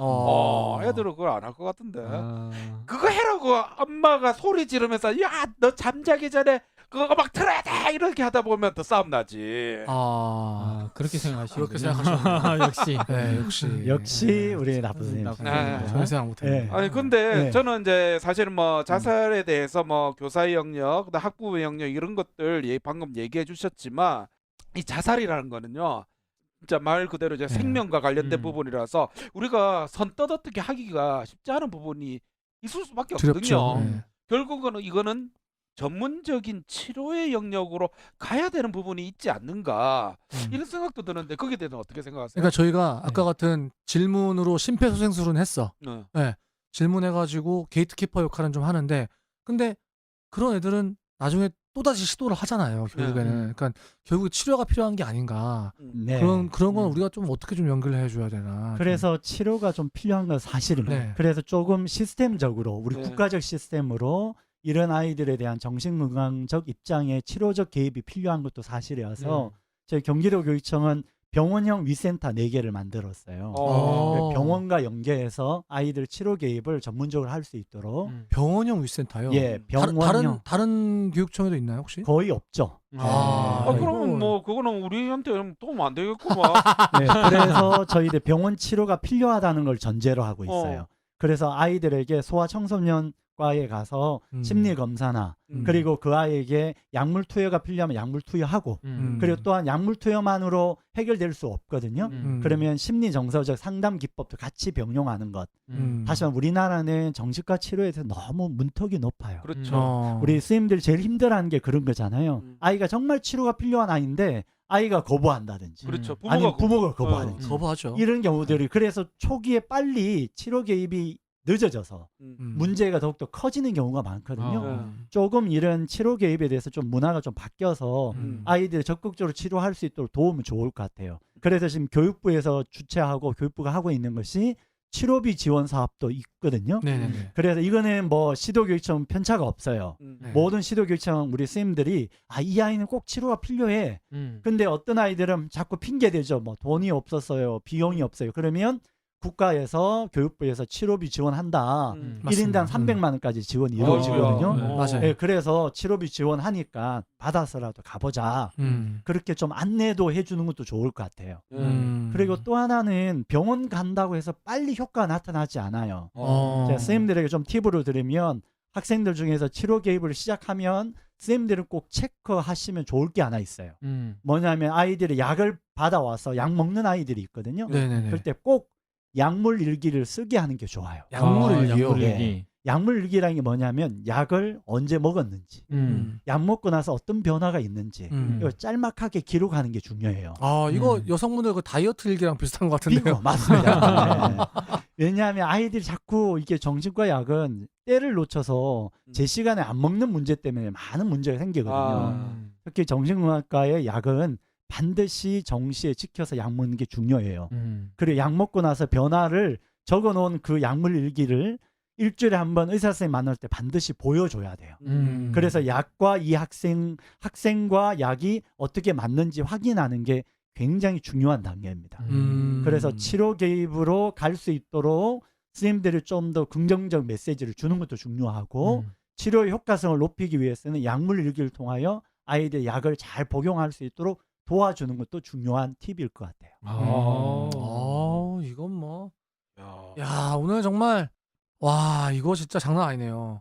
애들은 그걸 안 할 것 같은데. 그거 해라고 엄마가 소리 지르면서 야, 너 잠자기 전에 그거 막 틀어야 돼 이렇게 하다 보면 더 싸움 나지. 그렇게 생각하시는 그렇게 생각하시는 역시. 네, 역시 우리 나쁜 선생님. 전혀 생각 못했네. 아니 근데 네. 저는 이제 사실은 뭐 자살에 대해서 뭐 교사의 영역, 그다음 학부의 영역 이런 것들 방금 얘기해 주셨지만 이 자살이라는 거는요. 진짜 말 그대로 이제 생명과 관련된 부분이라서 우리가 선뜻 어떻게 하기가 쉽지 않은 부분이 있을 수밖에 없거든요. 두렵죠. 결국은 이거는 전문적인 치료의 영역으로 가야 되는 부분이 있지 않는가 이런 생각도 드는데 거기에 대해서 어떻게 생각하세요? 그러니까 저희가 아까 같은 질문으로 심폐소생술은 했어. 네. 질문해가지고 게이트키퍼 역할은 좀 하는데 근데 그런 애들은 나중에 또다시 시도를 하잖아요. 결국에는. 그러니까 결국 치료가 필요한 게 아닌가. 네. 그런 건 우리가 좀 어떻게 좀 연결을 해줘야 되나. 그래서 치료가 좀 필요한 건 사실입니다. 네. 그래서 조금 시스템적으로 우리 네. 국가적 시스템으로 이런 아이들에 대한 정신건강적 입장에 치료적 개입이 필요한 것도 사실이어서 저희 경기도교육청은 병원형 위센터 4개를 만들었어요. 병원과 연계해서 아이들 치료 개입을 전문적으로 할 수 있도록 병원형 위센터요. 예, 병원형 다른 교육청에도 있나요 혹시? 거의 없죠. 그러면 뭐 그거는 우리한테 도움 안 되겠구만. 네, 그래서 저희들 병원 치료가 필요하다는 걸 전제로 하고 있어요. 그래서 아이들에게 소아청소년과에 가서 심리 검사나 그리고 그 아이에게 약물 투여가 필요하면 약물 투여하고 그리고 또한 약물 투여만으로 해결될 수 없거든요. 그러면 심리 정서적 상담 기법도 같이 병용하는 것. 다시 말해 우리나라는 정신과 치료에 대해서 너무 문턱이 높아요. 그렇죠. 우리 스님들 제일 힘들어하는 게 그런 거잖아요. 아이가 정말 치료가 필요한 아이인데 아이가 거부한다든지 그렇죠. 아니면 부모가 거부하든지 거부하죠. 이런 경우들이 그래서 초기에 빨리 치료 개입이 늦어져서 문제가 더욱더 커지는 경우가 많거든요. 조금 이런 치료 개입에 대해서 좀 문화가 좀 바뀌어서 아이들이 적극적으로 치료할 수 있도록 도우면 좋을 것 같아요. 그래서 지금 교육부에서 주최하고 교육부가 하고 있는 것이 치료비 지원 사업도 있거든요. 네네네. 그래서 이거는 뭐 시도교육청 편차가 없어요. 네. 모든 시도교육청 우리 선생님들이 이 아이는 꼭 치료가 필요해. 근데 어떤 아이들은 자꾸 핑계대죠. 뭐 돈이 없었어요. 비용이 없어요. 그러면 국가에서 교육부에서 치료비 지원한다. 1인당 300만 원까지 지원이 이루어지거든요. 맞아요. 네, 그래서 치료비 지원하니까 받아서라도 가보자. 그렇게 좀 안내도 해주는 것도 좋을 것 같아요. 그리고 또 하나는 병원 간다고 해서 빨리 효과가 나타나지 않아요. 제가 선생님들에게 좀 팁으로 드리면 학생들 중에서 치료 개입을 시작하면 선생님들은 꼭 체크하시면 좋을 게 하나 있어요. 뭐냐면 아이들이 약을 받아와서 약 먹는 아이들이 있거든요. 네네네. 그럴 때 꼭 약물 일기를 쓰게 하는 게 좋아요. 약물 일기요? 예. 약물 일기라는 게 뭐냐면 약을 언제 먹었는지, 약 먹고 나서 어떤 변화가 있는지 이거 짤막하게 기록하는 게 중요해요. 이거 여성분들 그 다이어트 일기랑 비슷한 것 같은데요. 빙고 맞습니다. 네. 왜냐하면 아이들이 자꾸 이게 정신과 약은 때를 놓쳐서 제 시간에 안 먹는 문제 때문에 많은 문제가 생기거든요. 특히 정신과의 약은 반드시 정시에 지켜서 약 먹는 게 중요해요. 그리고 약 먹고 나서 변화를 적어놓은 그 약물 일기를 일주일에 한 번 의사 선생님 만날 때 반드시 보여줘야 돼요. 그래서 약과 이 학생과 약이 어떻게 맞는지 확인하는 게 굉장히 중요한 단계입니다. 그래서 치료 개입으로 갈 수 있도록 선생님들이 좀 더 긍정적 메시지를 주는 것도 중요하고 치료의 효과성을 높이기 위해서는 약물 일기를 통하여 아이들 약을 잘 복용할 수 있도록 도와주는 것도 중요한 팁일 것 같아요. 이건 뭐. 야, 오늘 정말 와, 이거 진짜 장난 아니네요.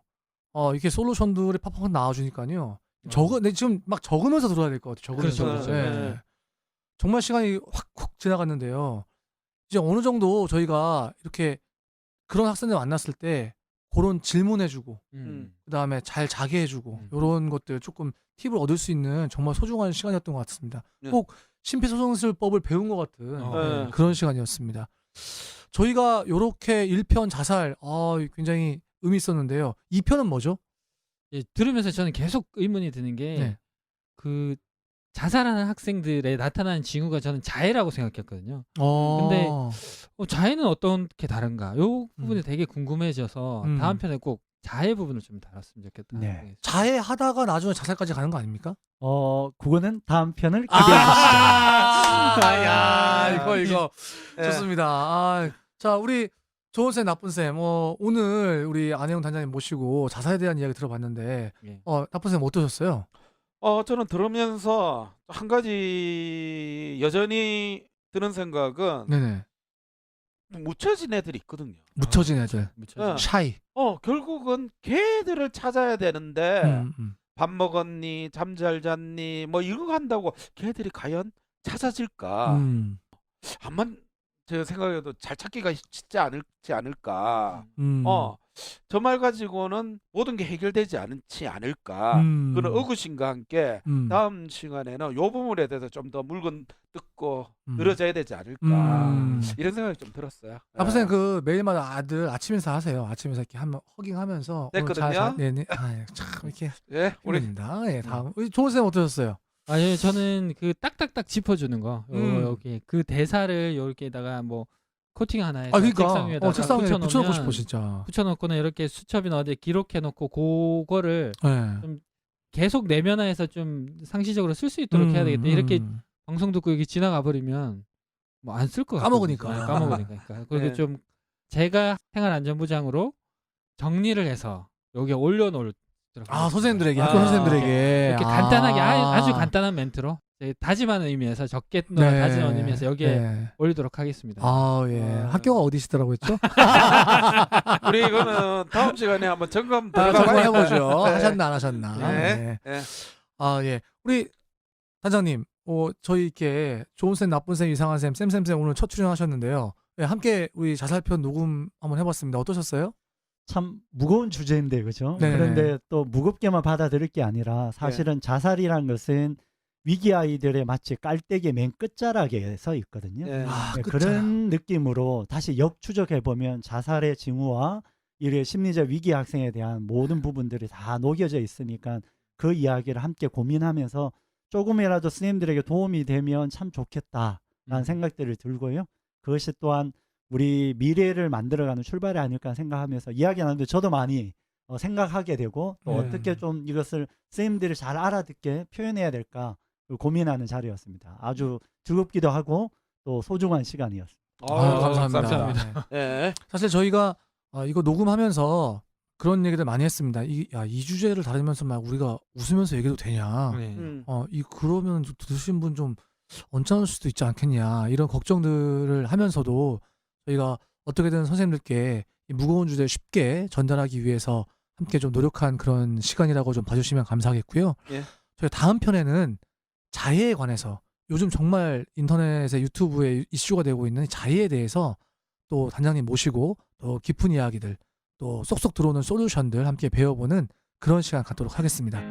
이렇게 솔루션들이 팍팍 나와주니까요. 내 지금 막 적으면서 들어야 될 것 같아요. 적으면서. 그렇죠. 네. 정말 시간이 확 지나갔는데요. 이제 어느 정도 저희가 이렇게 그런 학생들 만났을 때 그런 질문해주고 그다음에 잘 자게 해주고 이런 것들 조금 팁을 얻을 수 있는 정말 소중한 시간이었던 것 같습니다. 꼭 심폐소생술법을 배운 것 같은 그런 시간이었습니다. 저희가 이렇게 1편 자살 굉장히 의미 있었는데요. 2편은 뭐죠? 예, 들으면서 저는 계속 의문이 드는 게 그 자살하는 학생들의 나타나는 징후가 저는 자해라고 생각했거든요. 근데 자해는 어떻게 다른가? 요 부분이 되게 궁금해져서 다음 편에 꼭 자해 부분을 좀 다뤘으면 좋겠다. 네. 자해하다가 나중에 자살까지 가는 거 아닙니까? 그거는 다음 편을 기대해 주시죠. 야, 이거 예. 좋습니다. 자, 우리 좋은 쌤, 나쁜 쌤, 오늘 우리 안혜영 단장님 모시고 자살에 대한 이야기 들어봤는데, 예. 나쁜 쌤 어떠셨어요? 저는 들으면서 한 가지 여전히 드는 생각은 네네. 묻혀진 애들이 있거든요. 묻혀진 애들, 예. 샤이. 결국은 걔들을 찾아야 되는데 음. 밥 먹었니, 잠 잘 잤니, 뭐 이거 한다고 걔들이 과연 찾아질까? 한번 제 생각에도 잘 찾기가 쉽지 않을까? 저 말 가지고는 모든 게 해결되지 않지 않을까? 그런 의구심과 함께 다음 시간에는 요 부분에 대해서 좀 더 물건 뜯고 늘어져야 되지 않을까? 이런 생각이 좀 들었어요. 나쁜 쌤 그 매일마다 아들 아침 인사 하세요. 아침 인사 이렇게 한번 허깅하면서 됐거든요. 네네. 참 이렇게 예, 우리 힘듭니다. 예, 다음 우리 좋은 쌤 어떠셨어요? 예, 저는 그 딱딱딱 짚어주는 거 여기 그 대사를 여기에다가 뭐 코팅 하나 해서 그러니까 책상 위에다가 책상 위에 붙여놓고 붙여놓으면 싶어 진짜. 붙여놓고는 이렇게 수첩이나 어디 기록해놓고 그거를 네. 좀 계속 내면화해서 좀 상시적으로 쓸 수 있도록 해야 되겠다. 이렇게 방송 듣고 여기 지나가 버리면 뭐 안 쓸 것 같아요. 까먹으니까. 까먹으니까. 그리고 네. 좀 제가 생활안전부장으로 정리를 해서 여기에 올려놓을. 선생님들에게 학교 선생님들에게 이렇게 간단하게 아주 간단한 멘트로 다짐하는 의미에서 적게 다짐하는 의미에서 여기에 올리도록 하겠습니다. 예. 학교가 어디시더라고 했죠? 우리 이거는 다음 시간에 한번 점검 점검해 들어가봐요. 보죠. 네. 하셨나 안 하셨나. 네. 네. 예. 예. 우리 단장님, 저희 이렇게 좋은 쌤, 나쁜 쌤, 이상한 쌤, 쌤 오늘 첫 출연하셨는데요. 예, 함께 우리 자살편 녹음 한번 해봤습니다. 어떠셨어요? 참 무거운 주제인데 그죠? 네. 그런데 또 무겁게만 받아들일 게 아니라 사실은 자살이란 것은 위기 아이들의 마치 깔때기 맨 끝자락에 서 있거든요. 예. 그런 느낌으로 다시 역추적해 보면 자살의 징후와 이런 심리적 위기 학생에 대한 모든 부분들이 다 녹여져 있으니까 그 이야기를 함께 고민하면서 조금이라도 스님들에게 도움이 되면 참 좋겠다라는 생각들을 들고요. 그것이 또한 우리 미래를 만들어가는 출발이 아닐까 생각하면서 이야기 나누는데 저도 많이 생각하게 되고 또 어떻게 좀 이것을 선생님들이 잘 알아듣게 표현해야 될까 고민하는 자리였습니다. 아주 즐겁기도 하고 또 소중한 시간이었습니다. 감사합니다. 예. 사실 저희가 이거 녹음하면서 그런 얘기들 많이 했습니다. 이 주제를 다루면서 막 우리가 웃으면서 얘기해도 되냐? 그러면 들으신 분 좀 언짢을 수도 있지 않겠냐? 이런 걱정들을 하면서도 저희가 어떻게든 선생님들께 이 무거운 주제를 쉽게 전달하기 위해서 함께 좀 노력한 그런 시간이라고 좀 봐주시면 감사하겠고요. 예. 저희 다음 편에는 자해에 관해서 요즘 정말 인터넷에 유튜브에 이슈가 되고 있는 자해에 대해서 또 단장님 모시고 또 깊은 이야기들 또 쏙쏙 들어오는 솔루션들 함께 배워보는 그런 시간 갖도록 하겠습니다.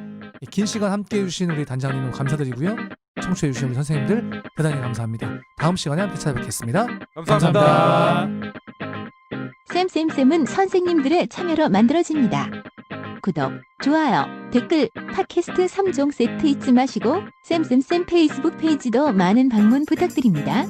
긴 시간 함께 해주신 우리 단장님 감사드리고요. 청취해주신 우리 선생님들 대단히 감사합니다. 다음 시간에 함께 찾아뵙겠습니다. 감사합니다. 쌤은 선생님들의 참여로 만들어집니다. 구독, 좋아요, 댓글, 팟캐스트 3종 세트 잊지 마시고 쌤 페이스북 페이지도 많은 방문 부탁드립니다.